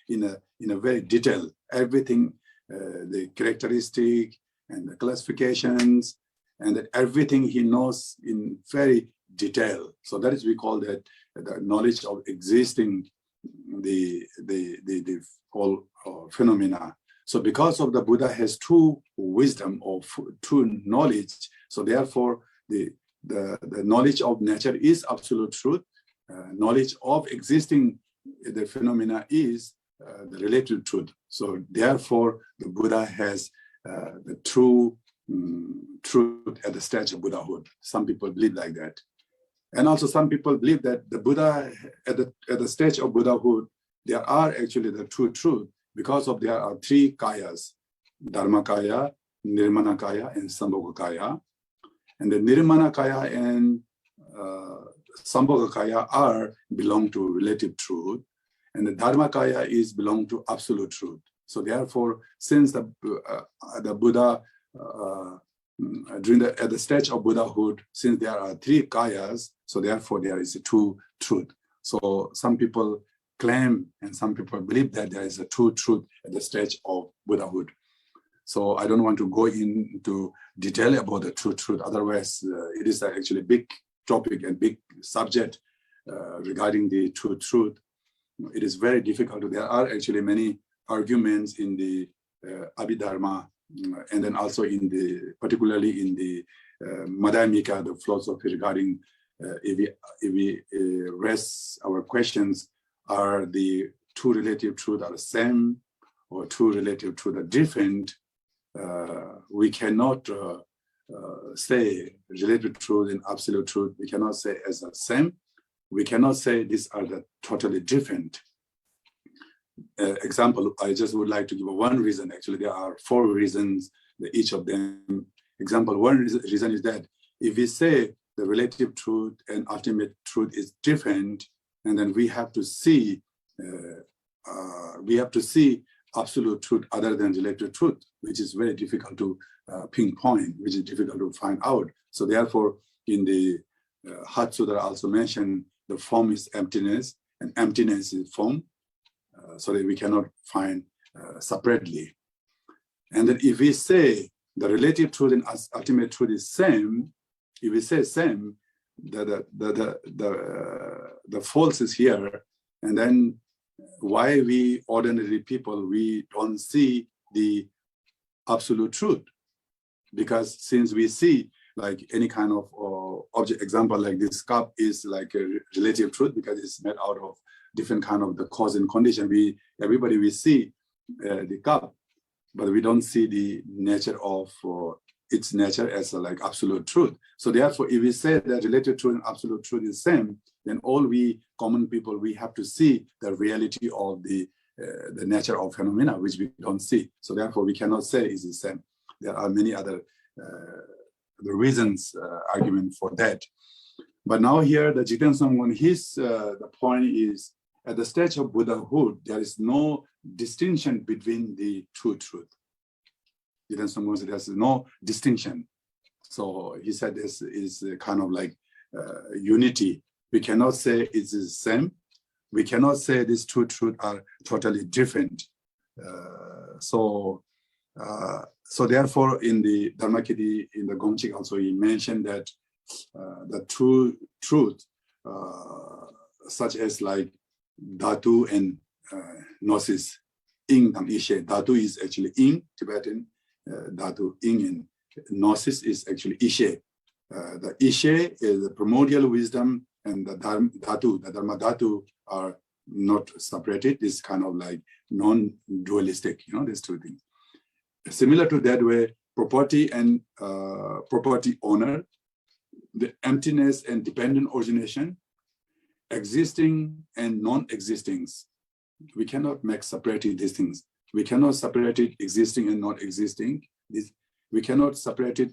Speaker 2: in a very detail, everything, the characteristic and the classifications, and that everything he knows in very detail. So that is we call that the knowledge of existing the whole phenomena. So because of the Buddha has two wisdom or two knowledge, so therefore the knowledge of nature is absolute truth. Knowledge of existing the phenomena is the relative truth. So therefore the Buddha has the true truth at the stage of Buddhahood. Some people believe like that. And also some people believe that the Buddha at the stage of Buddhahood, there are actually the true truth, because of there are three kayas: Dharmakaya, Nirmanakaya, and Sambhogakaya. And the Nirmanakaya and Sambhogakaya belong to relative truth, and the Dharmakaya belong to absolute truth. So therefore, since the Buddha at the stage of Buddhahood, since there are three kayas, so therefore there is a two truth. So some people claim and some people believe that there is a true truth at the stage of Buddhahood. So I don't want to go into detail about the true truth. Otherwise, it is actually a big topic and big subject regarding the true truth. It is very difficult. There are actually many arguments in the Abhidharma, and then also particularly in the Madhyamika, the philosophy regarding if we raise our questions, are the two relative truths are the same or two relative truths are different? We cannot say relative truth and absolute truth. We cannot say as the same. We cannot say these are the totally different. Example, I just would like to give one reason. Actually, there are four reasons, each of them. Example, one reason is that if we say the relative truth and ultimate truth is different, and then we have to see absolute truth other than relative truth, which is very difficult to pinpoint, which is difficult to find out. So therefore, in the Heart Sutra also mentioned the form is emptiness, and emptiness is form, so that we cannot find separately. And then if we say the relative truth and ultimate truth is same, if we say same, the false is here, and then why we ordinary people, we don't see the absolute truth? Because since we see like any kind of object, example like this cup is like a relative truth because it's made out of different kind of the cause and condition. Everybody we see the cup, but we don't see the nature of its nature as like absolute truth. So therefore, if we say that relative truth and absolute truth is same, then all we common people, we have to see the reality of the nature of phenomena, which we don't see. So therefore, we cannot say it's the same. There are many other the reasons argument for that. But now here the Jiten Sangwan, the point is at the stage of Buddhahood, there is no distinction between the two truths. Jiten Sangwan said there's no distinction. So he said this is kind of like unity. We cannot say it's the same. We cannot say these two truths are totally different. So therefore, in the Dharmakiti, in the Gongchig also, he mentioned that the true truth, such as like Dhatu and Gnosis, Ing and Ishe. Dhatu is actually Ing, Tibetan, Dhatu, Ing, and Gnosis is actually Ishe. The Ishe is the primordial wisdom, and the Dhatu, the Dharma Dhatu are not separated. It's kind of like non-dualistic, these two things. Similar to that way, property and property owner, the emptiness and dependent origination, existing and non-existing. We cannot make separating these things. We cannot separate it existing and not existing. We cannot separate it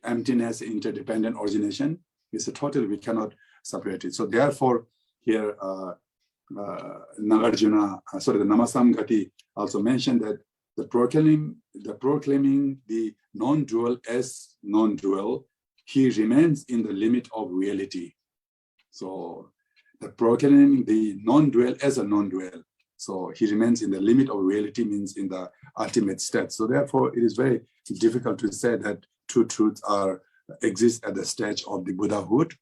Speaker 2: emptiness, interdependent origination. It's a total, we cannot separate it. So therefore, here Nagarjuna, the Namasamgati also mentioned that the proclaiming the non-dual as non-dual, he remains in the limit of reality. So the proclaiming the non-dual as a non-dual, so he remains in the limit of reality, means in the ultimate state. So therefore, it is very difficult to say that two truths exist at the stage of the Buddhahood.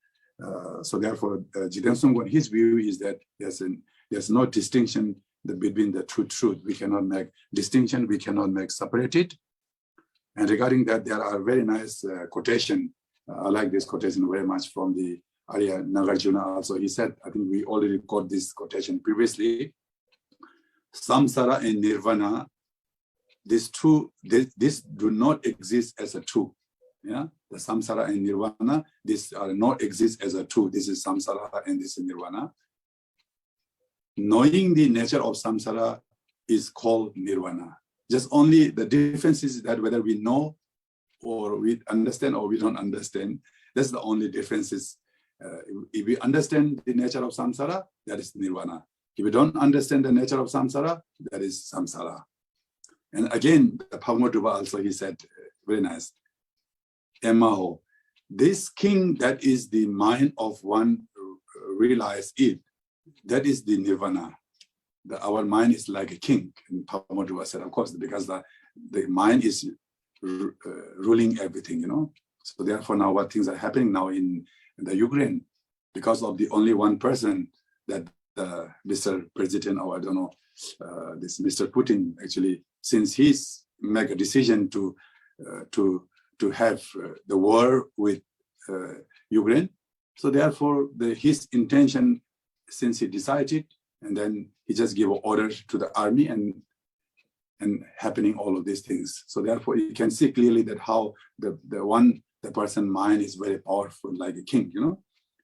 Speaker 2: So therefore, Jiten Sangwan, his view is that there's no distinction between the two truths. We cannot make distinction. We cannot make separated. And regarding that, there are very nice quotation. I like this quotation very much from the Arya Nagarjuna also. He said, I think we already got this quotation previously. Samsara and Nirvana, these two, this do not exist as a two. Yeah, the samsara and nirvana, this not exist as a two. This is samsara and this is nirvana. Knowing the nature of samsara is called nirvana. Just only the difference is that whether we know or we understand or we don't understand. That's the only difference. If we understand the nature of samsara, that is nirvana. If we don't understand the nature of samsara, that is samsara. And again, the Pamaduba also, he said, very nice. Emaho, this king that is the mind of one realize it, that is the nirvana. Our mind is like a king. And Pamaduba said, of course, because the mind is ruling everything, So therefore, now what things are happening now in the Ukraine, because of the only one person that Mr. President, or I don't know, this Mr. Putin actually, since he's make a decision to have the war with Ukraine, so therefore his intention, since he decided, and then he just gave orders to the army and happening all of these things. So therefore you can see clearly that how the person mind is very powerful, like a king,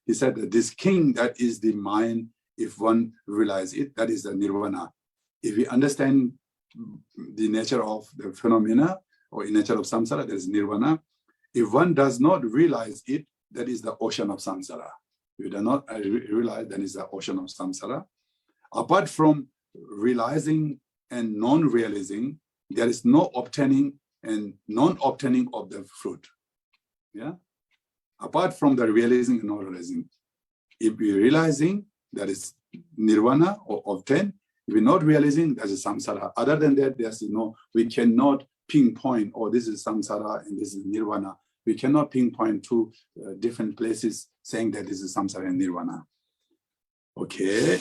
Speaker 2: He said that this king that is the mind, if one realize it, that is the nirvana. If we understand the nature of the phenomena or the nature of samsara, that is nirvana. If one does not realize it, that is the ocean of samsara. If you do not realize, that is the ocean of samsara. Apart from realizing and non-realizing, there is no obtaining and non-obtaining of the fruit. Yeah. Apart from the realizing and non-realizing, if we're realizing, that is nirvana or obtain. If we're not realizing, that is samsara. Other than that, there's we cannot pinpoint, this is samsara and this is nirvana. We cannot pinpoint two different places saying that this is samsara and nirvana. Okay.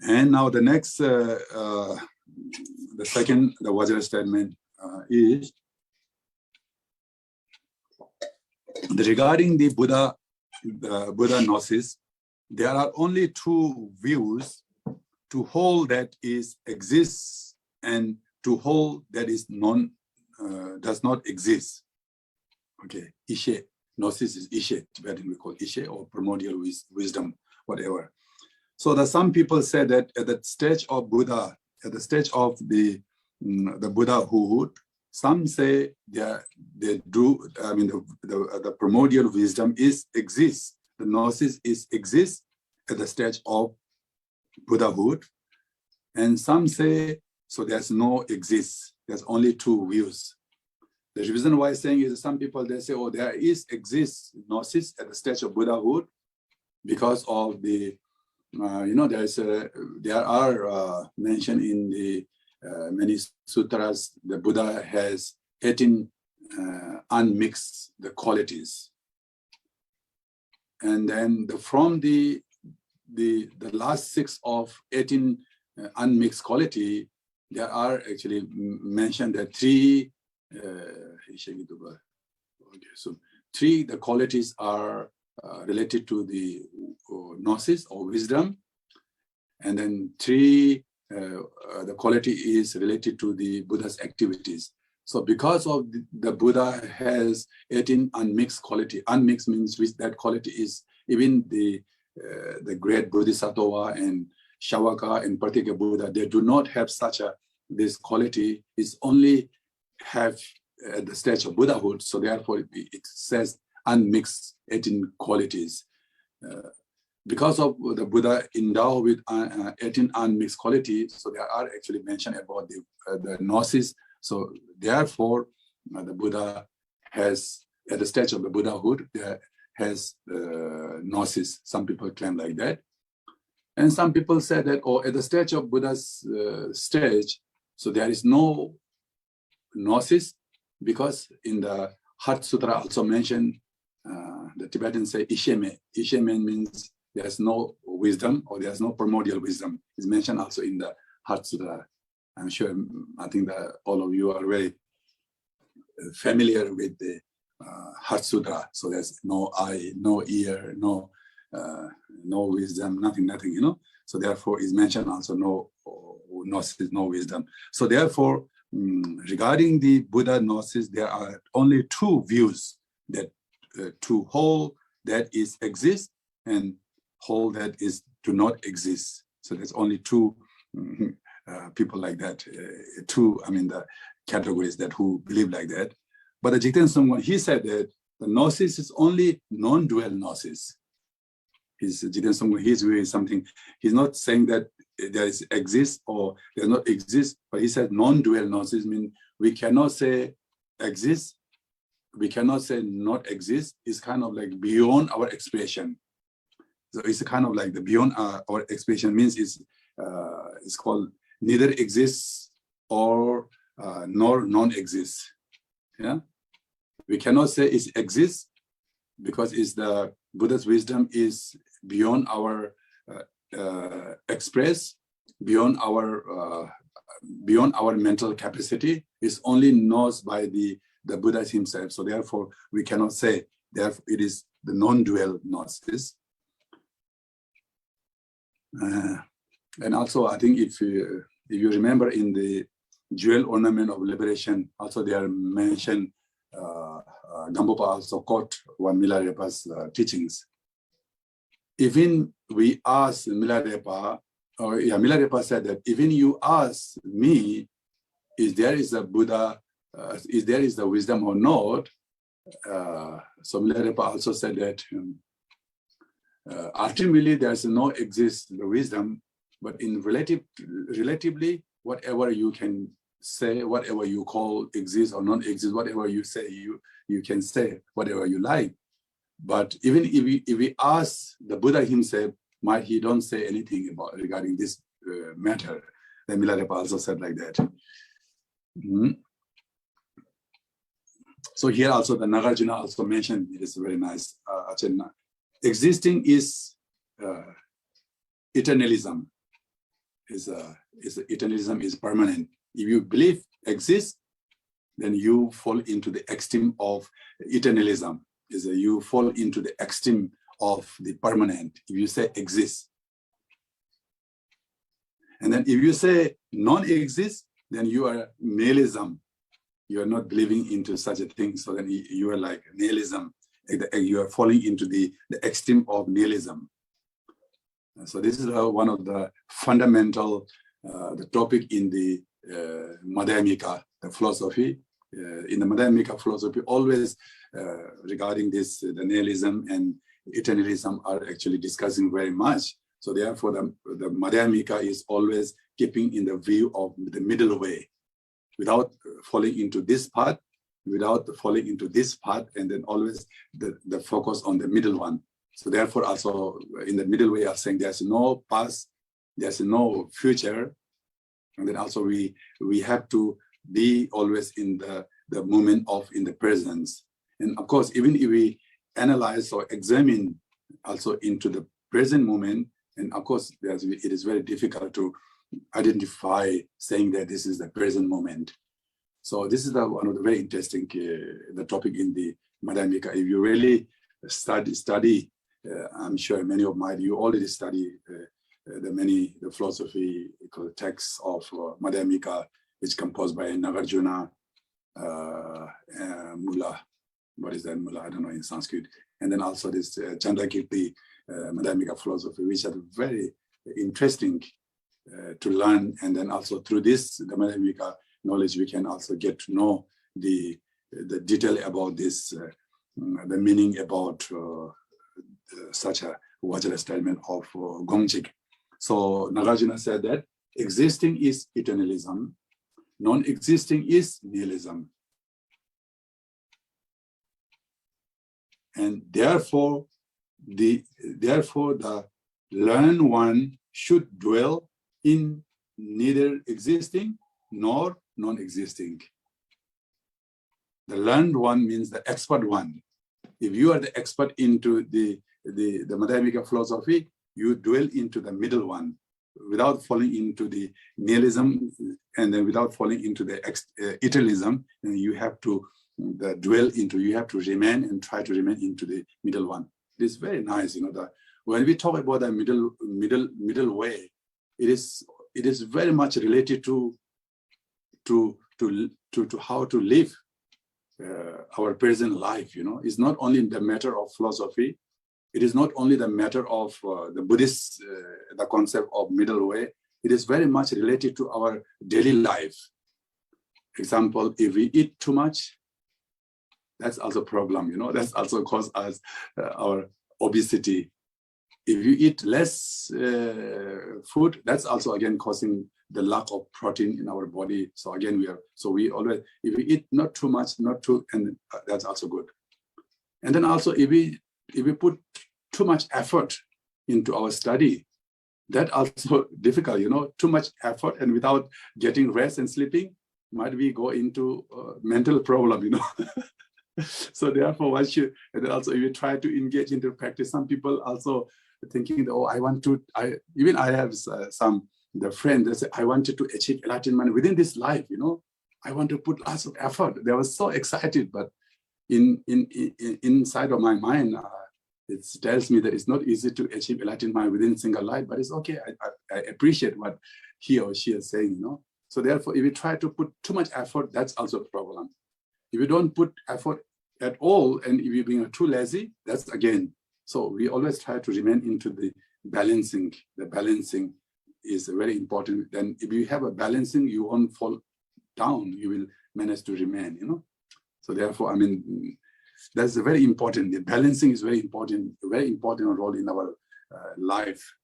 Speaker 2: And now the next, the Vajra statement is regarding the Buddha gnosis. There are only two views: to hold that is exists and to hold that is does not exist. Okay, Ishe, gnosis is Ishe, Tibetan we call Ishe, or primordial wisdom, whatever. So that some people say that at the stage of Buddha, at the stage of the Buddhahood, Some say they do. I mean, the primordial wisdom exists. The gnosis exists at the stage of Buddhahood, and some say so. There's no exists. There's only two views. The reason why I'm saying is some people they say, oh, there exists gnosis at the stage of Buddhahood because of the there are mentioned in the many sutras, the Buddha has 18 unmixed the qualities. And then from the last 6 of 18 unmixed quality, there are actually mentioned that 3, the qualities are related to the gnosis or wisdom. And then 3, the quality is related to the Buddha's activities. So because of the Buddha has 18 unmixed quality, unmixed means which that quality is even the great Bodhisattva and Shavaka and Pratyeka Buddha, they do not have such this quality, is only have at the stage of Buddhahood. So therefore it says unmixed 18 qualities. Because of the Buddha endowed with 18 unmixed qualities, so there are actually mentioned about the gnosis. So therefore, the Buddha has, at the stage of the Buddhahood, there has gnosis. Some people claim like that. And some people say that, at the stage of Buddha's stage, so there is no gnosis, because in the Heart Sutra also mentioned, the Tibetans say Isheme. Isheme means there's no wisdom, or there's no primordial wisdom. It's mentioned also in the Heart Sutra. I'm sure, I think that all of you are very familiar with the Heart Sutra. So there's no eye, no ear, no wisdom, nothing, you know. So therefore, it's mentioned also no gnosis, no wisdom. So therefore, regarding the Buddha gnosis, there are only 2 views, that to whole that is exist and whole that is do not exist. So there's only 2 people like that, the categories that who believe like that. But the Jigten Songkhwan, he said that the gnosis is only non-dual gnosis. Jigten Songkhwan, his view is something, he's not saying that there is exist or there not exist, but he said non-dual gnosis means we cannot say exist, we cannot say not exist. It's kind of like beyond our expression. So it's kind of like the beyond our expression means it's called neither exists or nor non-exists. Yeah, we cannot say it exists because it's the Buddha's wisdom is beyond our express, beyond our mental capacity. It's only known by the Buddha himself. So therefore, we cannot say. Therefore, it is the non-dual gnosis. And also, I think if you remember in the jewel ornament of liberation, also they are mentioned. Gampopa also quote one Milarepa's teachings. Even we ask Milarepa, Milarepa said that even you ask me, is there is a Buddha, is there is the wisdom or not? So Milarepa also said that ultimately there's no exist the wisdom, but in relatively, whatever you can say, whatever you call exist or non exist, whatever you say, you can say whatever you like. But even if we ask the Buddha himself, might he don't say anything about regarding this matter. Then Milarepa also said like that. So here also the Nagarjuna also mentioned, it is very nice. Existing is eternalism. Eternalism is permanent. If you believe exists, then you fall into the extreme of eternalism. You fall into the extreme of the permanent. If you say exists, and then if you say non-exist, then you are nihilism. You are not believing into such a thing. So then you are like nihilism. You are falling into the extreme of nihilism. So this is one of the fundamental the topic in the Madhyamika, the philosophy. in the Madhyamika philosophy, always regarding this, the nihilism and eternalism are actually discussing very much. So therefore, the Madhyamika is always keeping in the view of the middle way, without falling into this path, without falling into this path, and then always the focus on the middle one. So therefore, also in the middle way of saying there's no past, there's no future, and then also we have to be always in the moment of in the presence. And of course, even if we analyze or examine also into the present moment, and of course, it is very difficult to identify saying that this is the present moment. So this is one of the very interesting the topic in the Madhyamika. If you really study, I'm sure many of you already study the philosophy texts of Madhyamika, which composed by Nagarjuna, Mula. What is that Mula? I don't know in Sanskrit. And then also this Chandrakirti Madhyamika philosophy, which are very interesting to learn. And then also through this, the Madhyamika knowledge, we can also get to know the detail about this, the meaning about such a Vajra statement of Gongchig. So Nagarjuna said that existing is eternalism, non-existing is nihilism. And therefore the learned one should dwell in neither existing nor non-existing. The learned one means the expert one. If you are the expert into the Madhyamika philosophy, you dwell into the middle one without falling into the nihilism, and then without falling into the eternalism. And you have to dwell into, you have to remain and try to remain into the middle one. It is very nice, when we talk about the middle way, it is very much related to how to live our present life. It's not only the matter of philosophy. It is not only the matter of the Buddhist, the concept of middle way. It is very much related to our daily life. Example, if we eat too much, that's also a problem. That's also cause us our obesity. If you eat less food, that's also again causing the lack of protein in our body. So again, we always, if we eat not too much, and that's also good. And then also if we put too much effort into our study, that also difficult, too much effort and without getting rest and sleeping, might we go into mental problem, So therefore, one should, and then also if you try to engage into practice, some people also thinking, I have the friend, they say, I wanted to achieve enlightenment within this life, I want to put lots of effort. They were so excited, but inside of my mind, it tells me that it's not easy to achieve enlightenment within a single life, but it's okay. I appreciate what he or she is saying, So therefore, if you try to put too much effort, that's also a problem. If you don't put effort at all, and if you're being too lazy, that's again. So we always try to remain into the balancing. The balancing is very important. Then if you have a balancing, you won't fall down. You will manage to remain, So therefore, that's very important. The balancing is very important role in our life.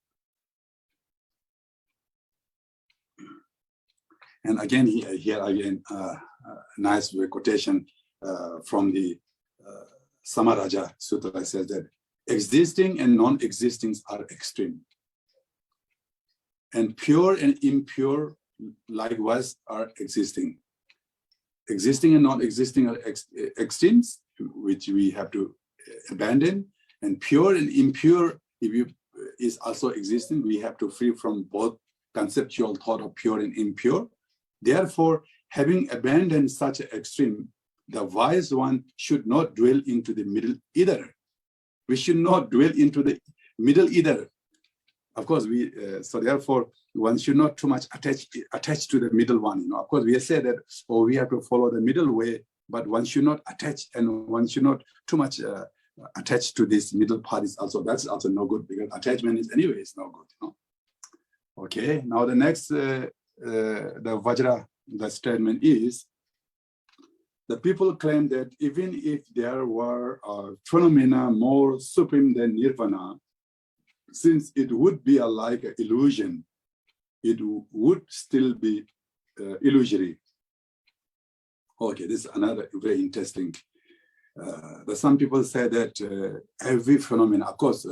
Speaker 2: And again, here again, nice quotation from the Samaraja Sutra says that existing and non-existing are extreme. And pure and impure likewise are existing. Existing and non-existing are extremes, which we have to abandon. And pure and impure, is also existing. We have to free from both conceptual thought of pure and impure. Therefore, having abandoned such an extreme, the wise one should not dwell into the middle either. We should not dwell into the middle either. Of course, so therefore, one should not too much attach to the middle one. Of course, we have said that, we have to follow the middle way, but one should not attach, and one should not too much attach to this middle part. That's also no good, because attachment is anyway is no good. Okay, now the next, the Vajra, the statement is, the people claim that even if there were phenomena more supreme than nirvana, since it would be like an illusion, it would still be illusory. Okay, this is another very interesting. Some people say that every phenomena, of course,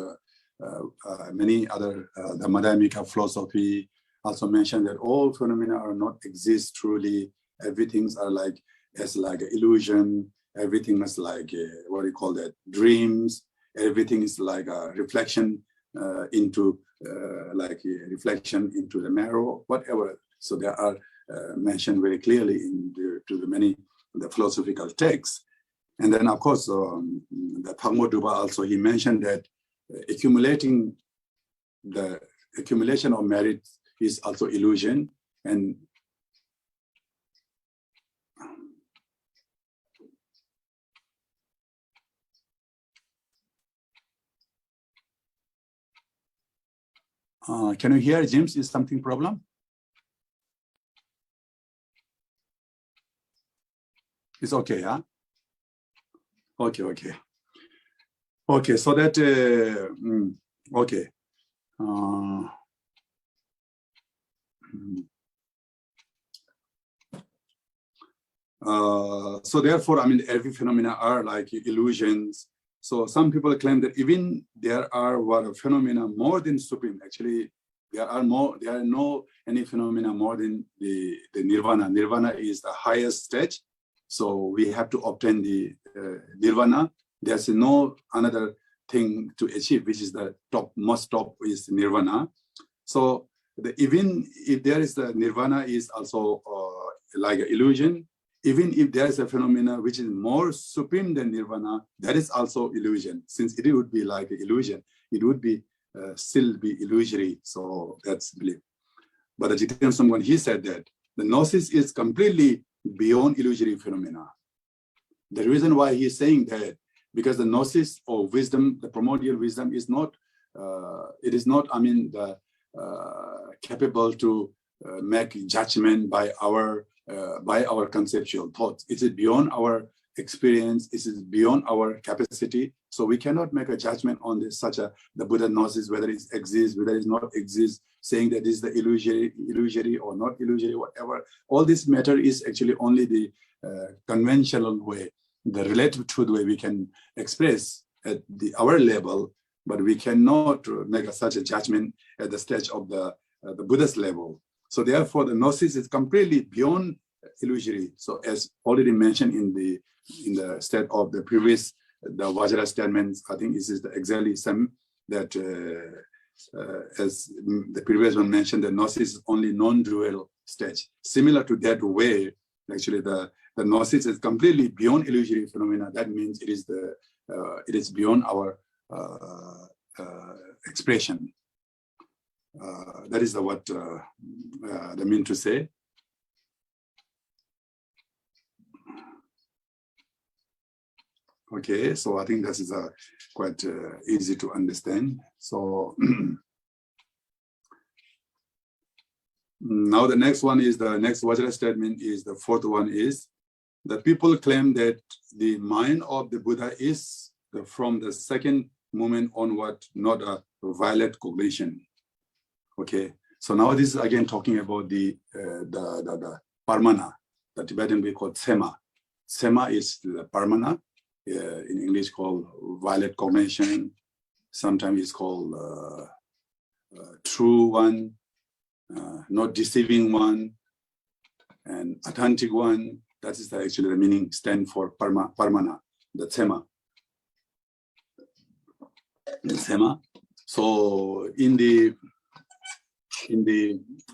Speaker 2: many other, the Madhyamika philosophy also mentioned that all phenomena are not exist truly. Everything's are like, as like an illusion. Everything is like, what do you call that, dreams. Everything is like a reflection into, like a reflection into the mirror, whatever. So there are mentioned very clearly in the many the philosophical texts. And then, of course, the Phagmo also, he mentioned that the accumulation of merit is also illusion. And can you hear, James? Is something problem? It's okay, huh? Okay. Okay, so that, okay. So therefore, I mean, every phenomena are like illusions. So some people claim that even there are what phenomena more than supreme. Actually, there are no any phenomena more than the nirvana. Nirvana is the highest stage. So we have to obtain the nirvana. There's no another thing to achieve, which is the most top is nirvana. So even if there is the nirvana is also like an illusion. Even if there is a phenomena which is more supreme than nirvana, that is also illusion. Since it would be like an illusion, it would be still be illusory. So that's belief. But the Jitendra Samgwan, he said that the gnosis is completely beyond illusory phenomena. The reason why he is saying that, because the gnosis or wisdom, the primordial wisdom is not, it is not, I mean, capable to make judgment by our conceptual thoughts. It is beyond our experience. It is beyond our capacity. So we cannot make a judgment on this, the Buddha gnosis, whether it exists, whether it not exists, saying that this is the illusory or not illusory, whatever. All this matter is actually only the conventional way, the relative truth way we can express at our level, but we cannot make such a judgment at the stage of the Buddha's level. So therefore, the gnosis is completely beyond illusory. So as already mentioned in the state of the previous, the Vajra statements, I think this is exactly some that as the previous one mentioned, the gnosis is only non-dual stage. Similar to that way, actually the gnosis is completely beyond illusory phenomena. That means it is beyond our expression. That is what they mean to say. Okay, so I think this is quite easy to understand. So now the next one is the next Vajra statement is the fourth one is the people claim that the mind of the Buddha is from the second moment onward, not a violent cognition. Okay, so now this is again talking about the parmana, the Tibetan we call sema. Sema is the parmana, in English called violet cognition. Sometimes it's called true one, not deceiving one, and authentic one. That is actually the meaning stand for parmana, the sema. The sema. So in the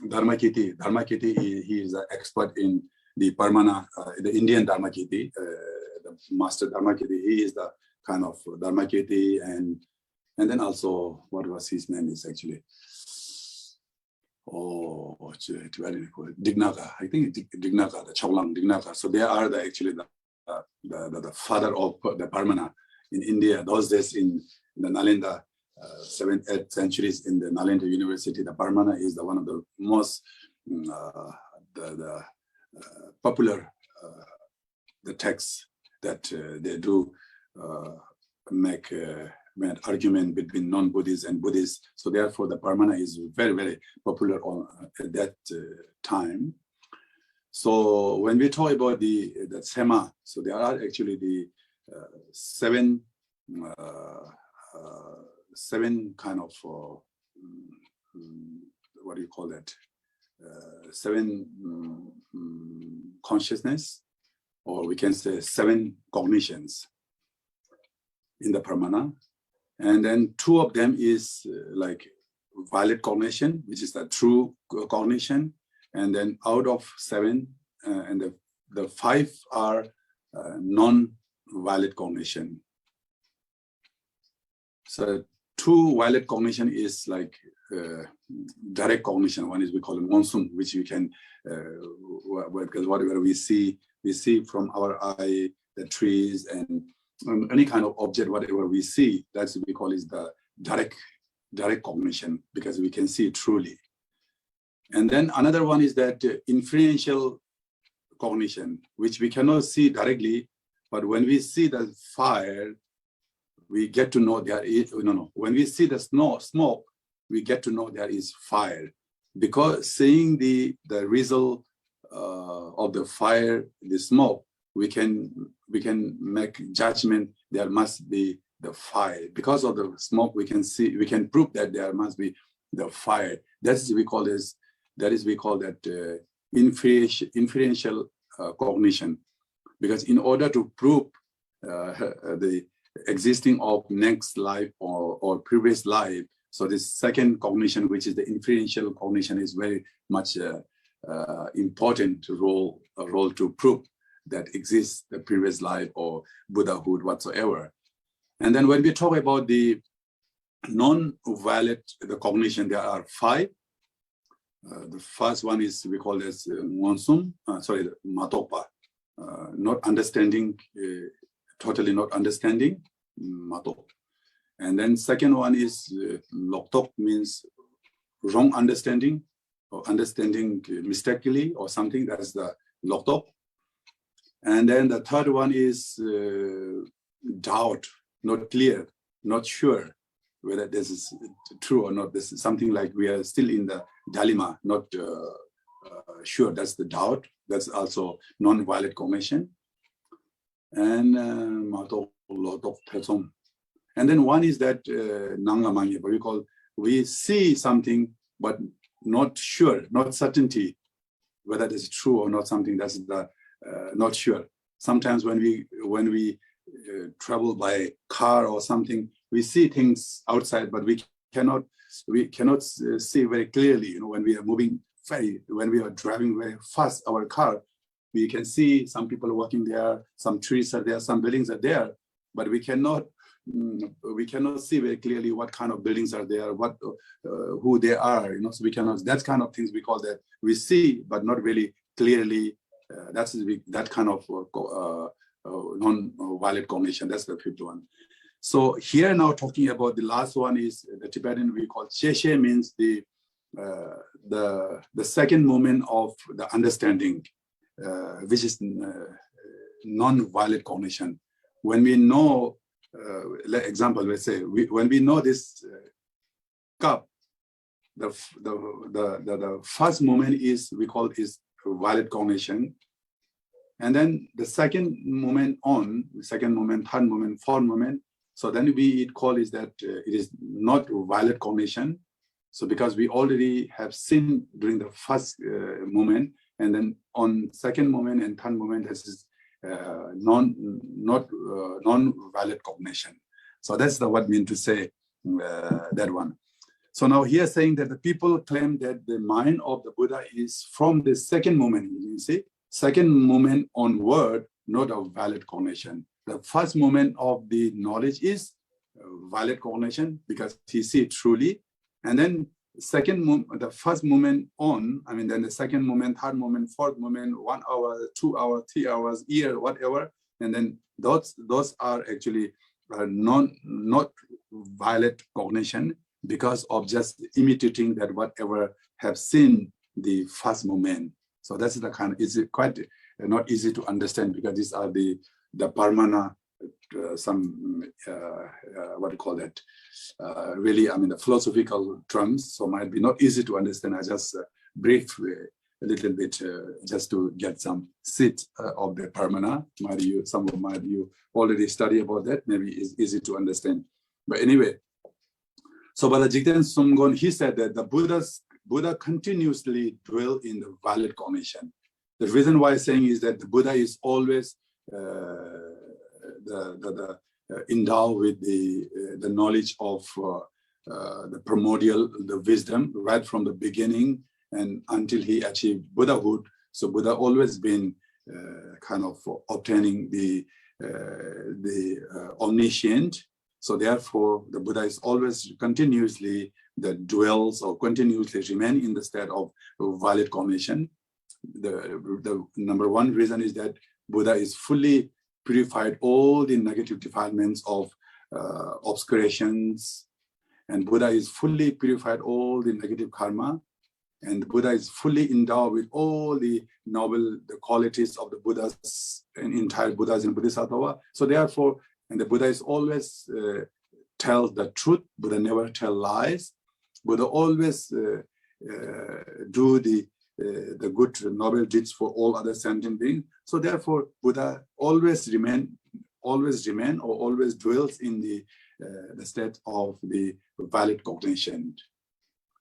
Speaker 2: Dharmakirti, he is an expert in the Parmana, the Indian Dharmakirti, the master Dharmakirti. He is the kind of Dharmakirti, and then also, what was his name is actually? Oh, Dignaga. I think Dignaga, the Chowlang Dignaga. So they are actually the father of the Parmana in India. Those days in the Nalanda, 7th, 8th centuries in the Nalanda University, the Parmana is one of the most popular text that they do make an argument between non-Buddhists and Buddhists. So therefore, the Pramana is very, very popular at that time. So when we talk about the Sema, so there are actually the seven kind of what do you call that? Seven consciousness, or we can say seven cognitions in the Pramana. And then two of them is like valid cognition, which is the true cognition. And then out of seven, and the five are non-valid cognition. So two valid cognition is like direct cognition. One is we call it monsum, which we can, because whatever we see from our eye, the trees and any kind of object, whatever we see, that's what we call is the direct cognition, because we can see truly. And then another one is that inferential cognition, which we cannot see directly, but when we see the fire, we get to know there is, when we see the smoke, we get to know there is fire. Because seeing the result of the fire, the smoke, we can make judgment there must be the fire. Because of the smoke, we can prove that there must be the fire. That is we call that inferential cognition. Because in order to prove the existing of next life or previous life, so this second cognition, which is the inferential cognition, is very much important role to prove that exists the previous life or Buddhahood whatsoever. And then when we talk about the non-valid cognition, there are five. The first one is we call this matopa, not understanding, totally not understanding, mato. And then second one is loktok, means wrong understanding or understanding mistakenly or something. That's the loktok. And then the third one is doubt, not clear, not sure whether this is true or not. This is something like we are still in the dilemma, not sure. That's the doubt. That's also non-valid cognition. And and then one is that nanglamanya, what we call, we see something but not sure, not certainty whether this is true or not. Something that's the not sure. Sometimes when we travel by car or something, we see things outside, but we cannot see very clearly. When we are moving when we are driving very fast our car, we can see some people walking there, some trees are there, some buildings are there, but we cannot see very clearly what kind of buildings are there, what who they are. So we cannot. That kind of things we call that we see, but not really clearly. That's that kind of non-valid cognition. That's the fifth one. So here now talking about the last one is the Tibetan we call Cheshe, means the second moment of the understanding, which is non-valid cognition. When we know, example, let's say when we know this cup, the first moment is we call is valid cognition, and then the second moment on, second moment, third moment, fourth moment. So then it call is that it is not valid cognition. So because we already have seen during the first moment, and then on second moment and third moment, this is non-valid cognition. So that's what mean to say that one. So now here saying that the people claim that the mind of the Buddha is from the second moment. You see, second moment onward, not a valid cognition. The first moment of the knowledge is valid cognition because he see truly, and then the first moment on, then the second moment, third moment, fourth moment, 1 hour, 2 hours, 3 hours, year, whatever, and then those are actually not valid cognition because of just imitating that whatever have seen the first moment. So that's the kind. It's quite not easy to understand because these are the Parmana, what do you call that? Really, I mean, the philosophical terms, so might be not easy to understand. I just brief a little bit just to get some seat of the Parmana. Some of you already study about that, maybe it's easy to understand. But anyway, so Bala Jigten Sumgon, he said that the Buddha continuously dwell in the valid cognition. The reason why I'm saying is that the Buddha is always endowed with the knowledge of the primordial, the wisdom, right from the beginning and until he achieved Buddhahood. So Buddha always been kind of obtaining the omniscient. So therefore, the Buddha is always continuously that dwells or continuously remain in the state of valid cognition. The number one reason is that Buddha is fully purified all the negative defilements of obscurations, and Buddha is fully purified all the negative karma, and Buddha is fully endowed with all the noble qualities of the Buddhas and entire Buddhas and Bodhisattva. So therefore, and the Buddha is always tells the truth. Buddha never tell lies. Buddha always do the good noble deeds for all other sentient beings. So therefore, Buddha always remain or always dwells in the state of the valid cognition.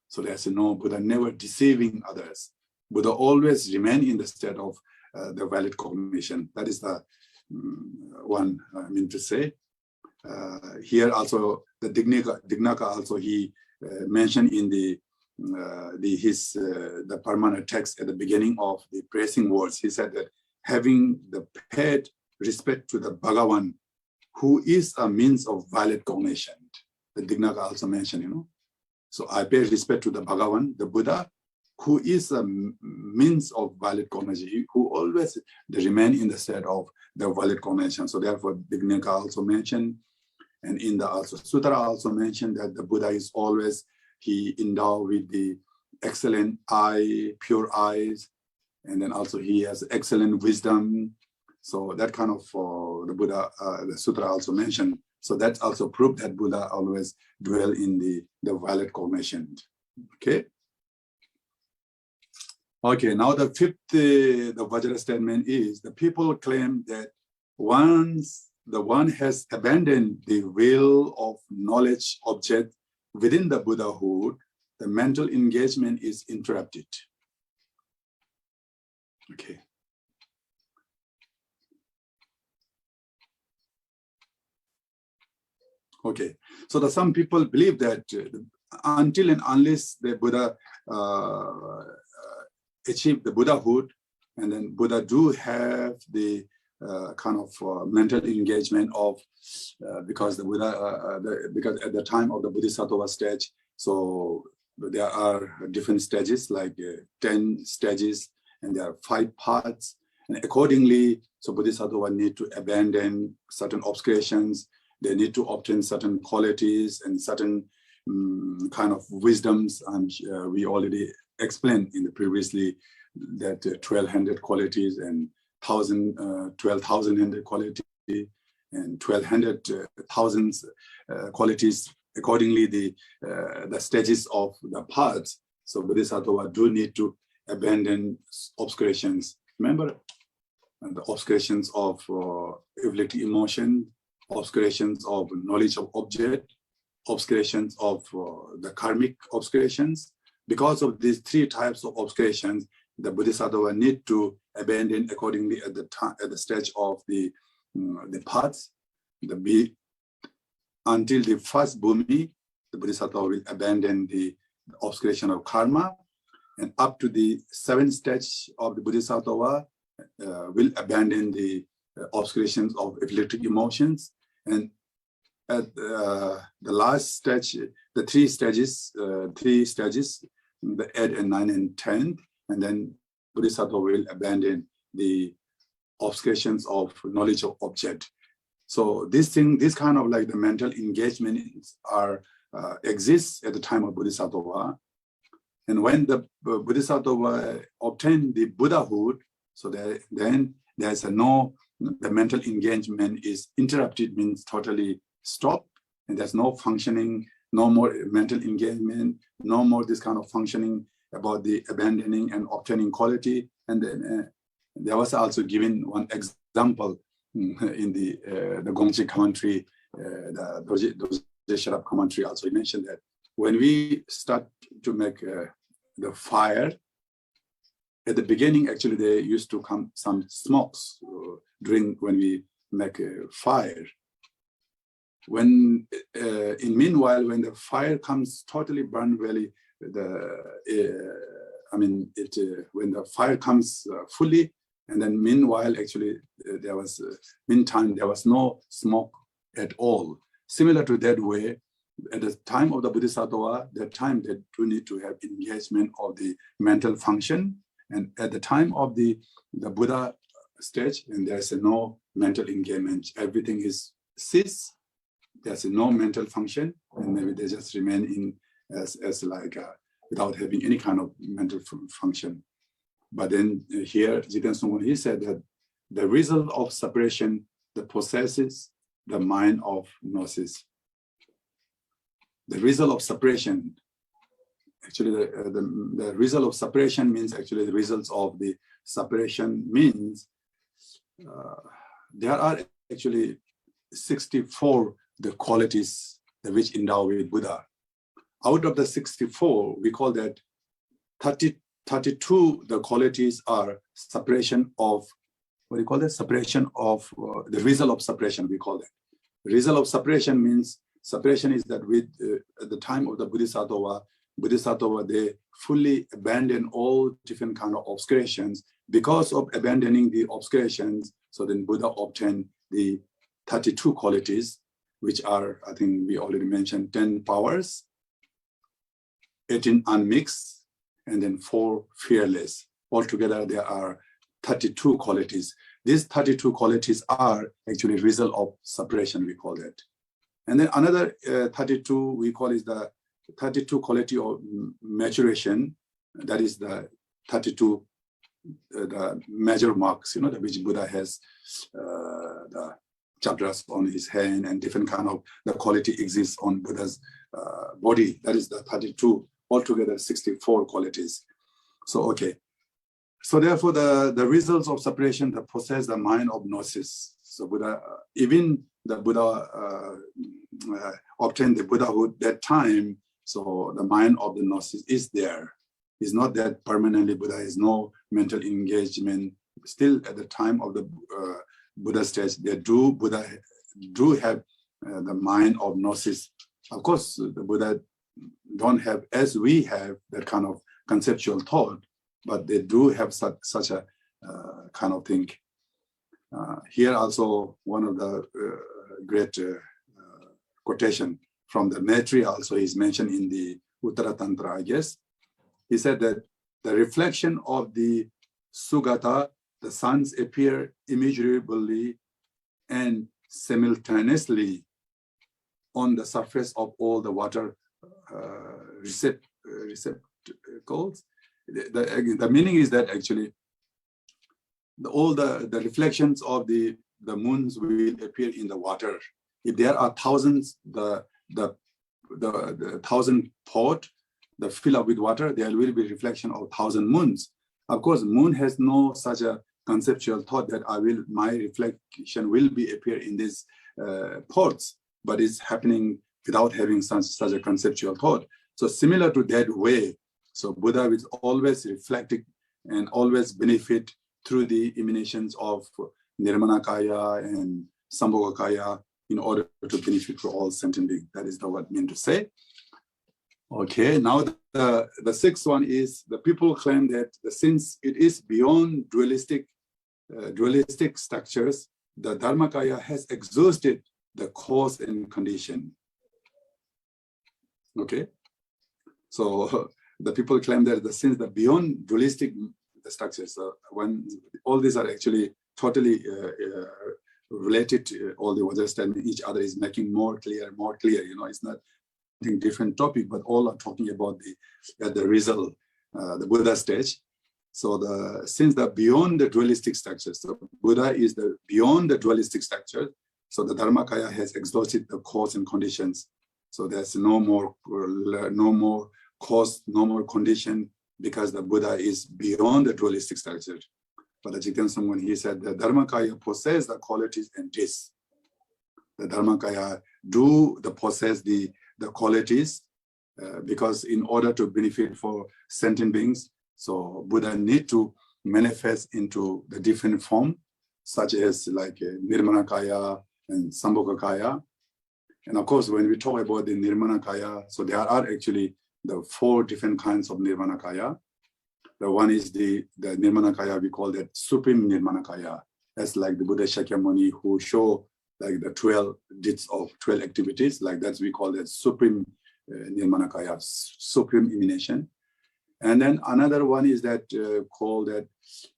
Speaker 2: So there's no Buddha never deceiving others. Buddha always remain in the state of the valid cognition. That is the one I mean to say. Here also the Dignaka also he mentioned in the Parmana text at the beginning of the praising words. He said that having the paid respect to the Bhagavan, who is a means of valid cognition. The Dignaka also mentioned, So I pay respect to the Bhagavan, the Buddha, who is a means of valid cognition, who always remain in the state of the valid cognition. So therefore, Dignaka also mentioned, and in the also Sutra also mentioned that the Buddha is always, he endowed with the excellent eye, pure eyes, and then also he has excellent wisdom. So that kind of the Buddha, the Sutra also mentioned. So that's also proof that Buddha always dwell in the valid cognition. Okay. Okay, now the fifth, the Vajra statement is, the people claim that once the one has abandoned the will of knowledge object within the Buddhahood, the mental engagement is interrupted. Okay. Okay, so some people believe that until and unless the Buddha achieve the Buddhahood, and then Buddha do have the kind of mental engagement of because the Buddha because at the time of the Bodhisattva stage, so there are different stages, like 10 stages, and there are 5 parts, and accordingly, so Bodhisattva need to abandon certain obscurations. They need to obtain certain qualities and certain kind of wisdoms, and we already explained in the previously that 1200 qualities and 12,000 quality and 1200,000 qualities. Accordingly, the stages of the paths. So Bodhisattva do need to abandon obscurations. Remember the obscurations of epileptic emotion, obscurations of knowledge of object, obscurations of the karmic obscurations. Because of these 3 types of obscurations, the Bodhisattva need to abandon accordingly at the stage of the paths. Until the first bhumi, the Bodhisattva will abandon the obscuration of karma, and up to the 7th stage of the Bodhisattva will abandon the obscurations of epileptic emotions, and at the last stage, the 3 stages, the 8th and 9th and 10th, and then Bodhisattva will abandon the obscurations of knowledge of object. So this kind of like the mental engagements are exists at the time of Bodhisattva, and when the Bodhisattva obtained the Buddhahood, So then there's the mental engagement is interrupted, means totally stopped, and there's no functioning, no more mental engagement, no more this kind of functioning about the abandoning and obtaining quality. And then there was also given one example in the Gongchig commentary, the Dorje Sharap commentary also mentioned that when we start to make the fire, at the beginning, actually, there used to come some smokes when we make a fire. Meanwhile, when the fire comes totally burned, really, when the fire comes fully, and then meanwhile, actually, there was no smoke at all. Similar to that way, at the time of the Bodhisattva, that time they do need to have engagement of the mental function. And at the time of the Buddha stage, and there's no mental engagement, everything is cease. There's no mental function, and maybe they just remain in as without having any kind of mental function. But then here, Jiten Sungwon, he said that the result of separation that possesses the mind of gnosis. The result of separation, actually the result of separation means actually the results of the separation means there are actually 64 the qualities which endow with Buddha. Out of the 64, we call that 32 the qualities are separation of, what do you call that? Separation of the result of separation, we call that. Result of separation means separation is that with at the time of the Bodhisattva, they fully abandon all different kind of obscurations. Because of abandoning the obscurations, so then Buddha obtained the 32 qualities, which are, I think we already mentioned, 10 powers, 18 unmixed, and then 4 fearless. Altogether, there are 32 qualities. These 32 qualities are actually result of separation, we call that. And then another 32 we call is the 32 quality of maturation. That is the 32 the major marks, which Buddha has the chakras on his hand, and different kind of the quality exists on Buddha's body. That is the 32, altogether 64 qualities. So, okay. So therefore, the results of separation that possess the mind of gnosis. So Buddha, even the Buddha obtained the Buddhahood that time, so the mind of the gnosis is there. It's not that permanently Buddha has no mental engagement. Still at the time of the Buddha stage, Buddha do have the mind of gnosis. Of course, the Buddha don't have, as we have, that kind of conceptual thought, but they do have such a kind of thing. Here also, one of the great quotation from the Maitri also is mentioned in the Uttara Tantra, I guess. He said that the reflection of the Sugata, the suns appear immeasurably and simultaneously on the surface of all the water receptacles. The meaning is that actually all the reflections of the moons will appear in the water. If there are thousands, the 1,000 pot, the fill up with water, there will be reflection of 1,000 moons. Of course, moon has no such a conceptual thought that my reflection will be appear in these pots, but it's happening without having such a conceptual thought. So similar to that way, so Buddha is always reflecting and always benefit through the emanations of Nirmanakaya and Sambhogakaya in order to benefit for all sentient beings. That is what I mean to say. Okay, now the sixth one is the people claim that since it is beyond dualistic structures, the Dharmakaya has exhausted the cause and condition. Okay, so the people claim that since the beyond dualistic structures, when all these are actually totally related to all the understanding each other is making more clear. It's not a different topic, but all are talking about the result, the Buddha stage. So since the beyond the dualistic structure, so Buddha is the beyond the dualistic structure. So the Dharmakaya has exhausted the cause and conditions. So there's no more cause, no more condition, because the Buddha is beyond the dualistic structure. But Jigten Sangwan, he said the Dharmakaya possess the qualities and this. The Dharmakaya possess the qualities, because in order to benefit for sentient beings, so Buddha need to manifest into the different form, such as like Nirmanakaya and Sambhogakaya. And of course, when we talk about the Nirmanakaya, so there are actually the 4 different kinds of Nirmanakaya. The one is the Nirmanakaya, we call that Supreme Nirmanakaya. That's like the Buddha Shakyamuni who show like the 12 deeds of 12 activities, like that we call that Supreme Nirmanakaya, Supreme Emanation. And then another one is that called that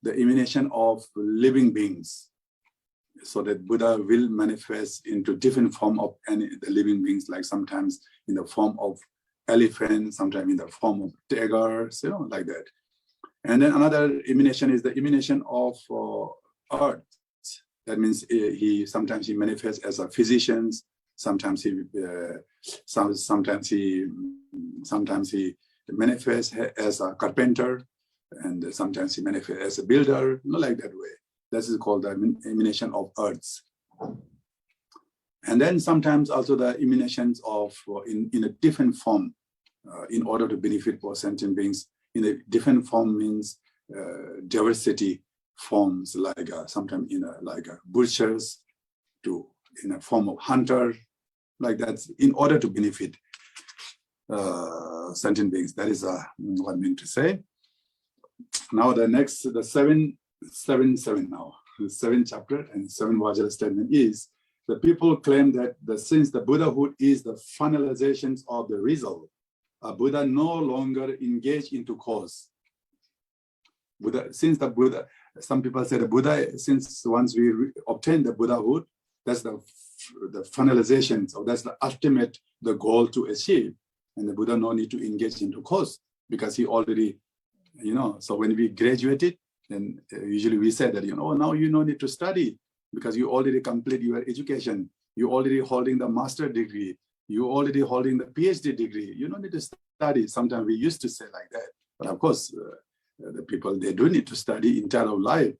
Speaker 2: the emanation of living beings. So that Buddha will manifest into different form of the living beings, like sometimes in the form of elephant, sometimes in the form of tigers, like that. And then another emanation is the emanation of earth. That means sometimes he manifests as a physician, sometimes he manifests as a carpenter, and sometimes he manifests as a builder, not like that way. This is called the emanation of earths. And then sometimes also the emanations of in a different form, in order to benefit for sentient beings. In a different form means diversity forms, like sometimes like butchers, in a form of hunter, like that, in order to benefit sentient beings. That is what I mean to say. Now the next, the 7 now, the 7th chapter and 7th Vajra statement is, the people claim that since the Buddhahood is the finalizations of the result, a Buddha no longer engaged into cause. Some people say the Buddha, since once we obtain the Buddhahood, that's the finalization, so that's the ultimate, the goal to achieve. And the Buddha no need to engage into cause, because he already, so when we graduated, then usually we say that, now you no need to study, because you already complete your education. You already holding the master degree. You already holding the PhD degree. You don't need to study. Sometimes we used to say like that. But of course, the people, they do need to study entire life.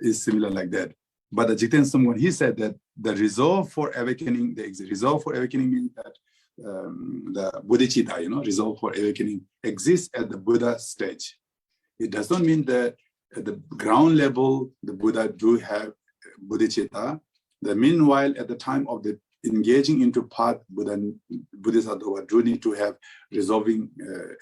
Speaker 2: Is similar like that. But the Jigten Sumgon, he said that the resolve for awakening, resolve for awakening means that the bodhicitta, resolve for awakening exists at the Buddha stage. It does not mean that at the ground level, the Buddha do have bodhicitta. Meanwhile, at the time of the engaging into path, Bodhisattva do need to have resolving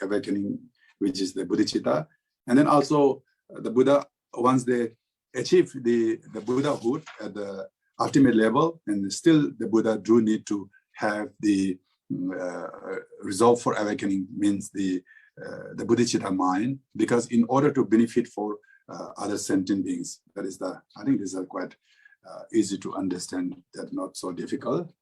Speaker 2: awakening, which is the bodhicitta. And then also the Buddha, once they achieve the Buddhahood at the ultimate level, and still the Buddha do need to have the resolve for awakening, means the bodhicitta mind, because in order to benefit for other sentient beings, that is I think these are quite easy to understand, that not so difficult.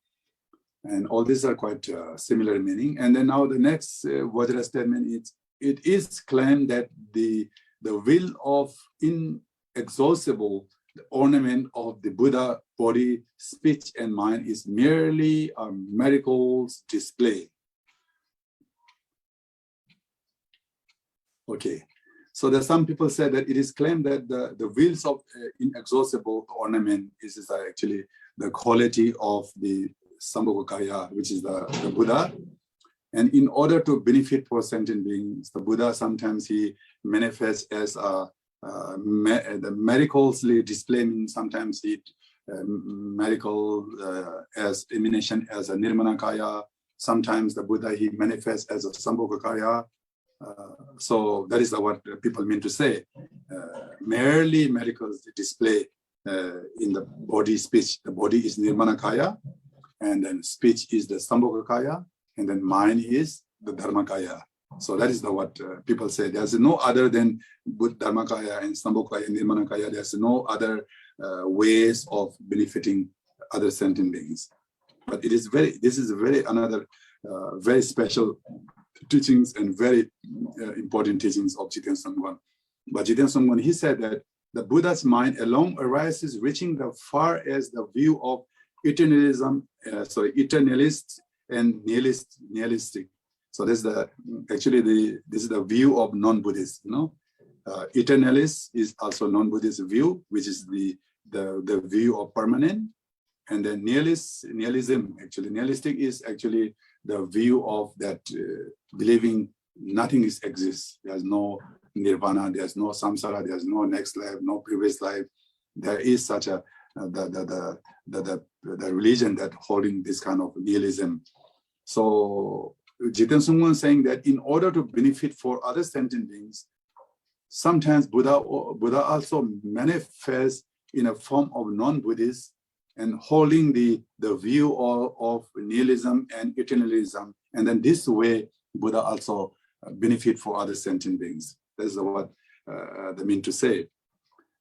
Speaker 2: And all these are quite similar meaning. And then now the next Vajra statement is, it is claimed that the will of inexhaustible ornament of the Buddha body, speech, and mind is merely a miracles display. Okay, so there's some people say that it is claimed that the wheels of inexhaustible ornament is actually the quality of the Sambhogakaya, which is the Buddha. And in order to benefit for sentient beings, the Buddha sometimes he manifests as the miracles display, means sometimes it miracle as emanation as a Nirmanakaya. Sometimes the Buddha he manifests as a Sambhogakaya. So that is what people mean to say. Merely miracles display in the body speech. The body is Nirmanakaya, and then speech is the Sambhogakaya, and then mind is the Dharmakaya. So that is what people say. There's no other than Dharmakaya and Sambhogakaya and Nirmanakaya. There's no other ways of benefiting other sentient beings. But it is this is another very special teachings and very important teachings of Jiten Sangwan. But Jiten Sangwan, he said that the Buddha's mind alone arises, reaching the far as the view of eternalism, eternalist and nihilistic. So this is this is the view of non-Buddhist. Eternalist is also non-Buddhist view, which is the view of permanent. And then nihilism, nihilistic is actually the view of that believing nothing exists. There's no nirvana, there's no samsara, there's no next life, no previous life. There is such a the religion that holding this kind of nihilism. So Jiten Sungwan saying that in order to benefit for other sentient beings, sometimes Buddha also manifests in a form of non-Buddhist and holding the view of nihilism and eternalism. And then this way, Buddha also benefit for other sentient beings. That's what they mean to say.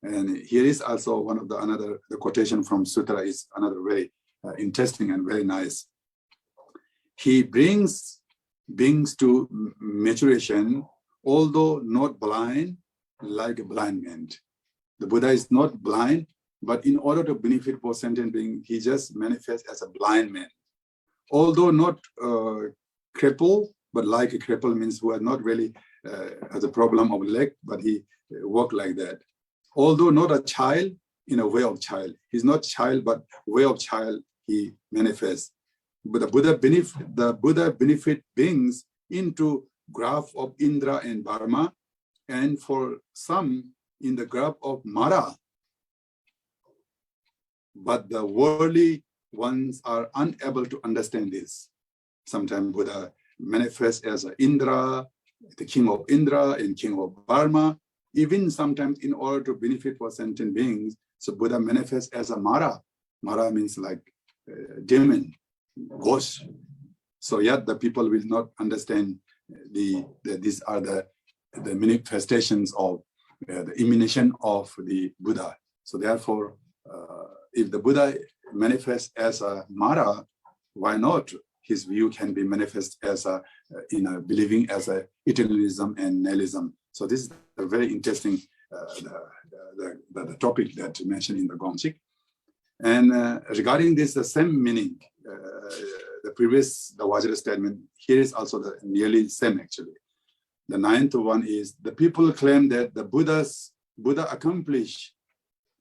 Speaker 2: And here is also one of the quotation from Sutra is another very interesting and very nice. He brings beings to maturation, although not blind, like a blind man. The Buddha is not blind, but in order to benefit for sentient being, he just manifests as a blind man. Although not crippled, but like a cripple means who are not really has a problem of leg, but he walk like that. Although not a child, in a way of child. He's not child, but way of child he manifests. But the Buddha benefit beings into graph of Indra and Dharma, and for some in the graph of Mara. But the worldly ones are unable to understand this. Sometimes Buddha manifests as Indra, the king of Indra and king of Dharma. Even sometimes in order to benefit for sentient beings, so Buddha manifests as a Mara. Mara means like demon, ghost. So yet the people will not understand that these are the manifestations of the emanation of the Buddha. So therefore, if the Buddha manifests as a Mara, why not? His view can be manifest as believing as a eternalism and nihilism. So this is a very interesting the topic that you mentioned in the Gongchig. And regarding this, the same meaning, the Vajra statement, here is also the nearly same actually. The ninth one is, the people claim that the Buddha accomplished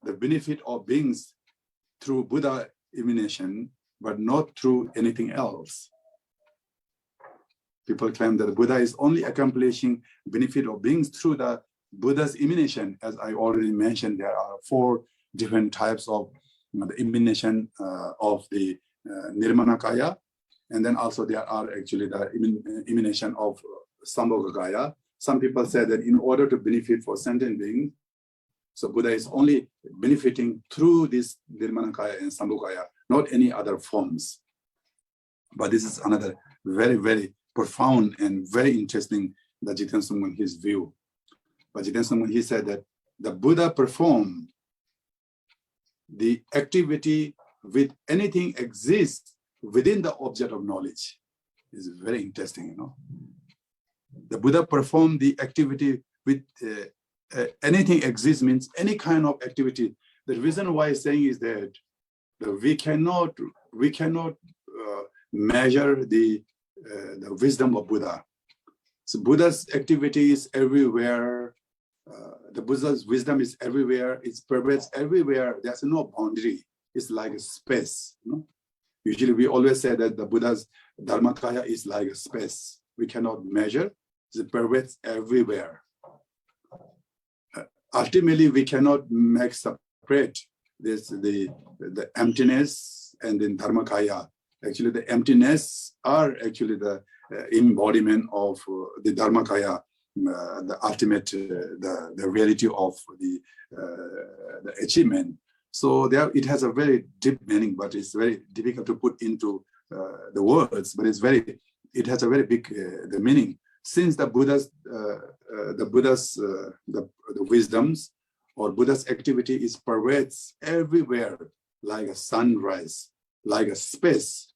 Speaker 2: the benefit of beings through Buddha emanation, but not through anything else. People claim that the Buddha is only accomplishing benefit of beings through the Buddha's emanation. As I already mentioned, there are 4 different types of the emanation of the Nirmanakaya, and then also there are actually the emanation of Sambhogakaya. Some people say that in order to benefit for sentient beings, so Buddha is only benefiting through this Nirmanakaya and Sambhogakaya, not any other forms. But this is another very, very profound and very interesting that Jiten Sungwan, his view. But Jiten Sungwan, he said that the Buddha performed the activity with anything exists within the object of knowledge. It's very interesting, The Buddha performed the activity with anything exists means any kind of activity. The reason why I'm saying is that we cannot measure the wisdom of Buddha. So Buddha's activity is everywhere. The Buddha's wisdom is everywhere. It pervades everywhere. There's no boundary. It's like a space. Usually we always say that the Buddha's Dharmakaya is like a space. We cannot measure. It pervades everywhere. Ultimately, we cannot make separate the emptiness and then Dharmakaya. Actually, the emptiness are actually the embodiment of the Dharmakaya, the ultimate, the reality of the achievement. So there, it has a very deep meaning, but it's very difficult to put into the words. But it has a very big the meaning. Since the wisdoms or Buddha's activity is pervades everywhere, like a sunrise, like a space,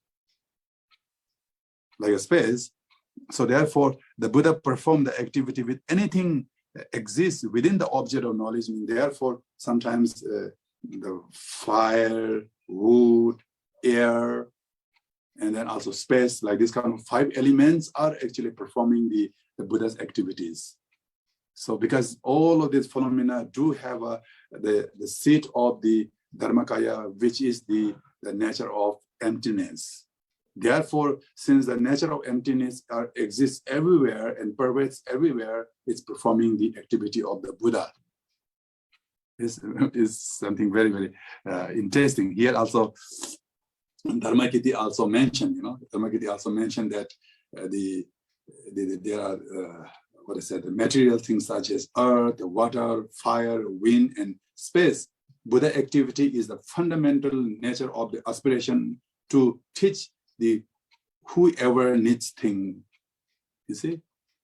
Speaker 2: So therefore, the Buddha performed the activity with anything that exists within the object of knowledge. And therefore, sometimes the fire, wood, air, and then also space, like this kind of 5 elements are actually performing the Buddha's activities. So because all of these phenomena do have the seat of the Dharmakaya, which is the nature of emptiness. Therefore, since the nature of emptiness exists everywhere and pervades everywhere, it's performing the activity of the Buddha. This is something very, very interesting. Here also, Dharmakiti also mentioned, Dharmakiti also mentioned that there are, the material things such as earth, water, fire, wind, and space. Buddha activity is the fundamental nature of the aspiration to teach the whoever needs thing, you see.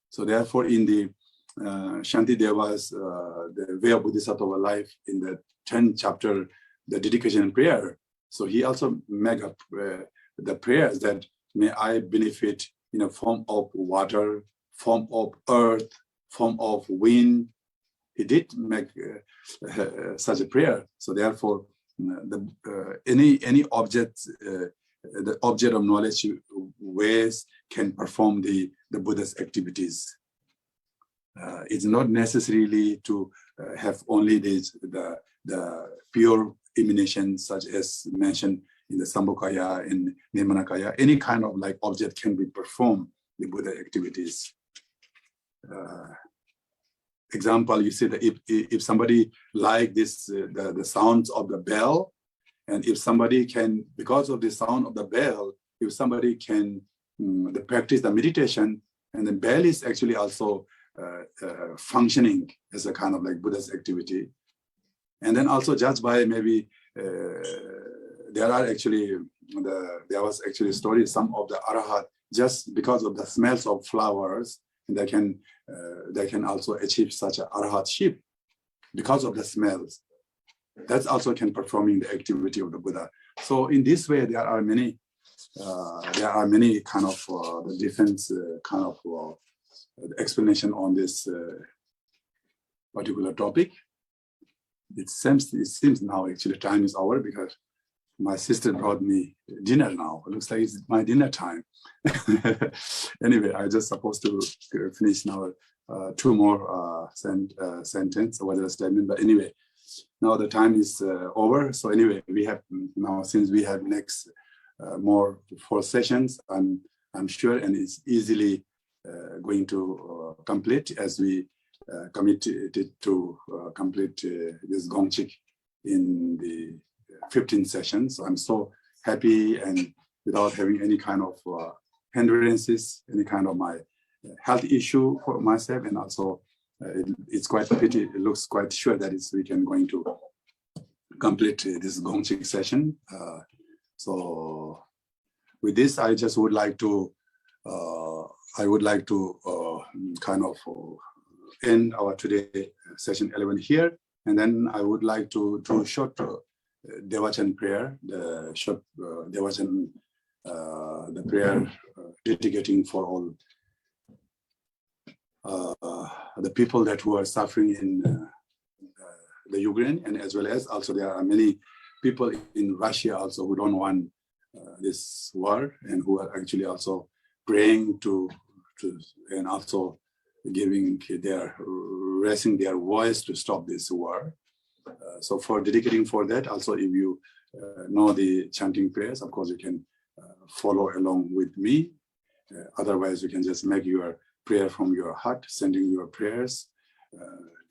Speaker 2: So therefore, in the Shanti Deva's the way of Bodhisattva life, in the 10th chapter, the dedication and prayer. So he also made up the prayers that may I benefit in a form of water, form of earth, form of wind. He did make such a prayer. So therefore, any object, the object of knowledge ways can perform the Buddha's activities. It's not necessarily to have only the pure emanations such as mentioned in the Sambhogakaya and Nirmanakaya. Any kind of like object can be performed the Buddha activities. Example, you see that if somebody like this, the sounds of the bell, and if somebody can, because of the sound of the bell, if somebody can practice the meditation, and the bell is actually also functioning as a kind of like Buddha's activity. And then also judged by maybe there was actually stories, some of the Arahat, just because of the smells of flowers, they can also achieve such an Arahatship because of the smells. That also can performing the activity of the Buddha. So in this way, there are many kind of the different kind of explanation on this particular topic. It seems now actually time is over because my sister brought me dinner now. It looks like it's my dinner time. Anyway, I just supposed to finish now 2 more sentence or whatever statement. But anyway, now the time is over. So anyway, we have now, since we have next more 4 sessions, I'm sure, and it's easily going to complete as we committed to complete this Gongchig in the 15th session. So I'm so happy, and without having any kind of hindrances, any kind of my health issue for myself, and also it's quite pity. It looks quite sure that we can going to complete this Gongchig session. So with this, I just would like to kind of end our today session 11 here, and then I would like to do a short Devachan prayer, the short Devachan, the prayer dedicating for all the people that who are suffering in the Ukraine, and as well as also there are many people in Russia also who don't want this war, and who are actually also praying to and also raising their voice to stop this war. So for dedicating for that, also if you know the chanting prayers, of course you can follow along with me. Otherwise, you can just make your prayer from your heart, sending your prayers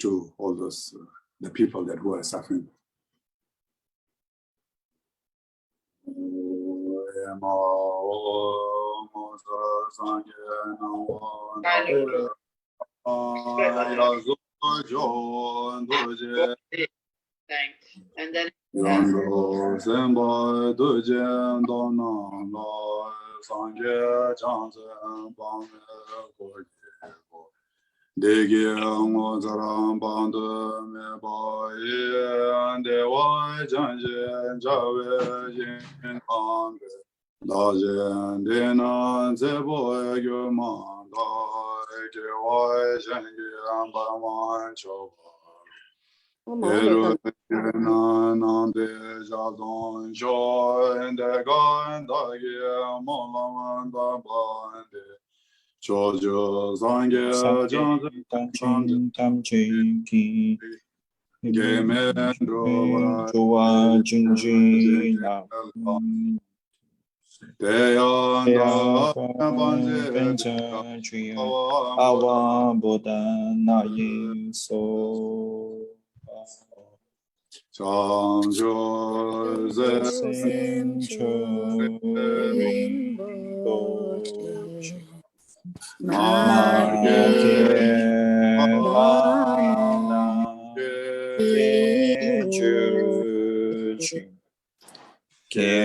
Speaker 2: to all those the people that who are suffering.
Speaker 3: And then
Speaker 2: Dajen denan zebo egyo man
Speaker 4: Gongchig Chua Junji Awa Buddha Na Yin So Sem Cho Rinpo Ma Kye Vana Chu Chi Kye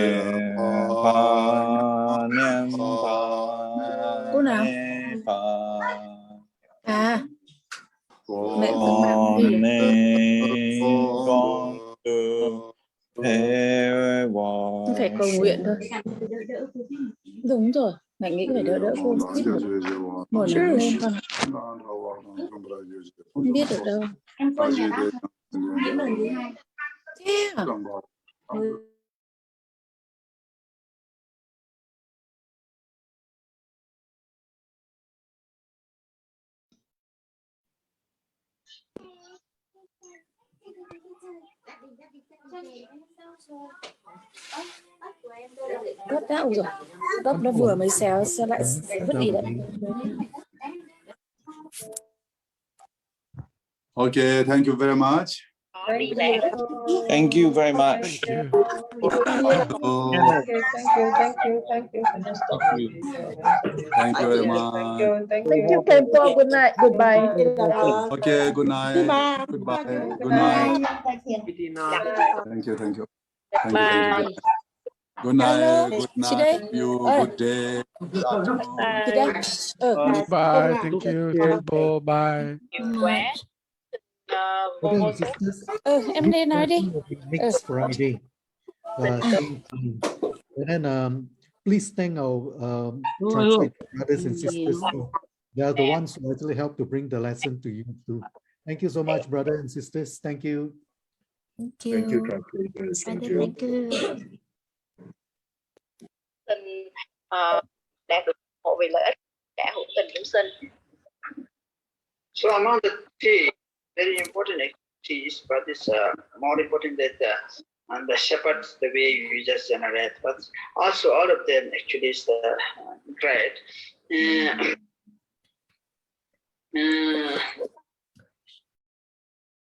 Speaker 4: Pa Niệm Pa Ne Pa
Speaker 5: À, mẹ
Speaker 4: Con nên con từ thế
Speaker 5: không phải cầu nguyện thôi. Đúng rồi, mẹ nghĩ phải đỡ đỡ cô ít một lần lên con. Không biết được đâu.
Speaker 6: Em quên nhà bác những lần thứ hai.
Speaker 5: Thế à? Gấp đã rồi. Gấp nó vừa mới xéo lại vứt đi đấy.
Speaker 2: Okay, thank you very much.
Speaker 4: Thank you very much.
Speaker 2: Thank you very much.
Speaker 5: Thank you, Khenpo. Good night. Goodbye.
Speaker 2: Okay, good night.
Speaker 5: Goodbye.
Speaker 2: Goodbye. Good night. Thank you. Thank you. Thank you. Thank you. Good night. Good night. You good day.
Speaker 7: Bye. Thank you. Khenpo. Bye.
Speaker 1: Brothers and sisters,
Speaker 5: Em lên nói đi.
Speaker 1: will be next Friday. Same time. And then please thank our translator brothers and sisters. They are the ones who actually help to bring the lesson to you too. Thank you so much, brothers and sisters. Thank you.
Speaker 6: Thank you, translators. Thank you.
Speaker 3: Tình đạt được hộ vì lợi ích cả hữu tình hữu sinh. So among the three very important activities, but it's more important that and the shepherds, the way we just generate, but also all of them actually is great.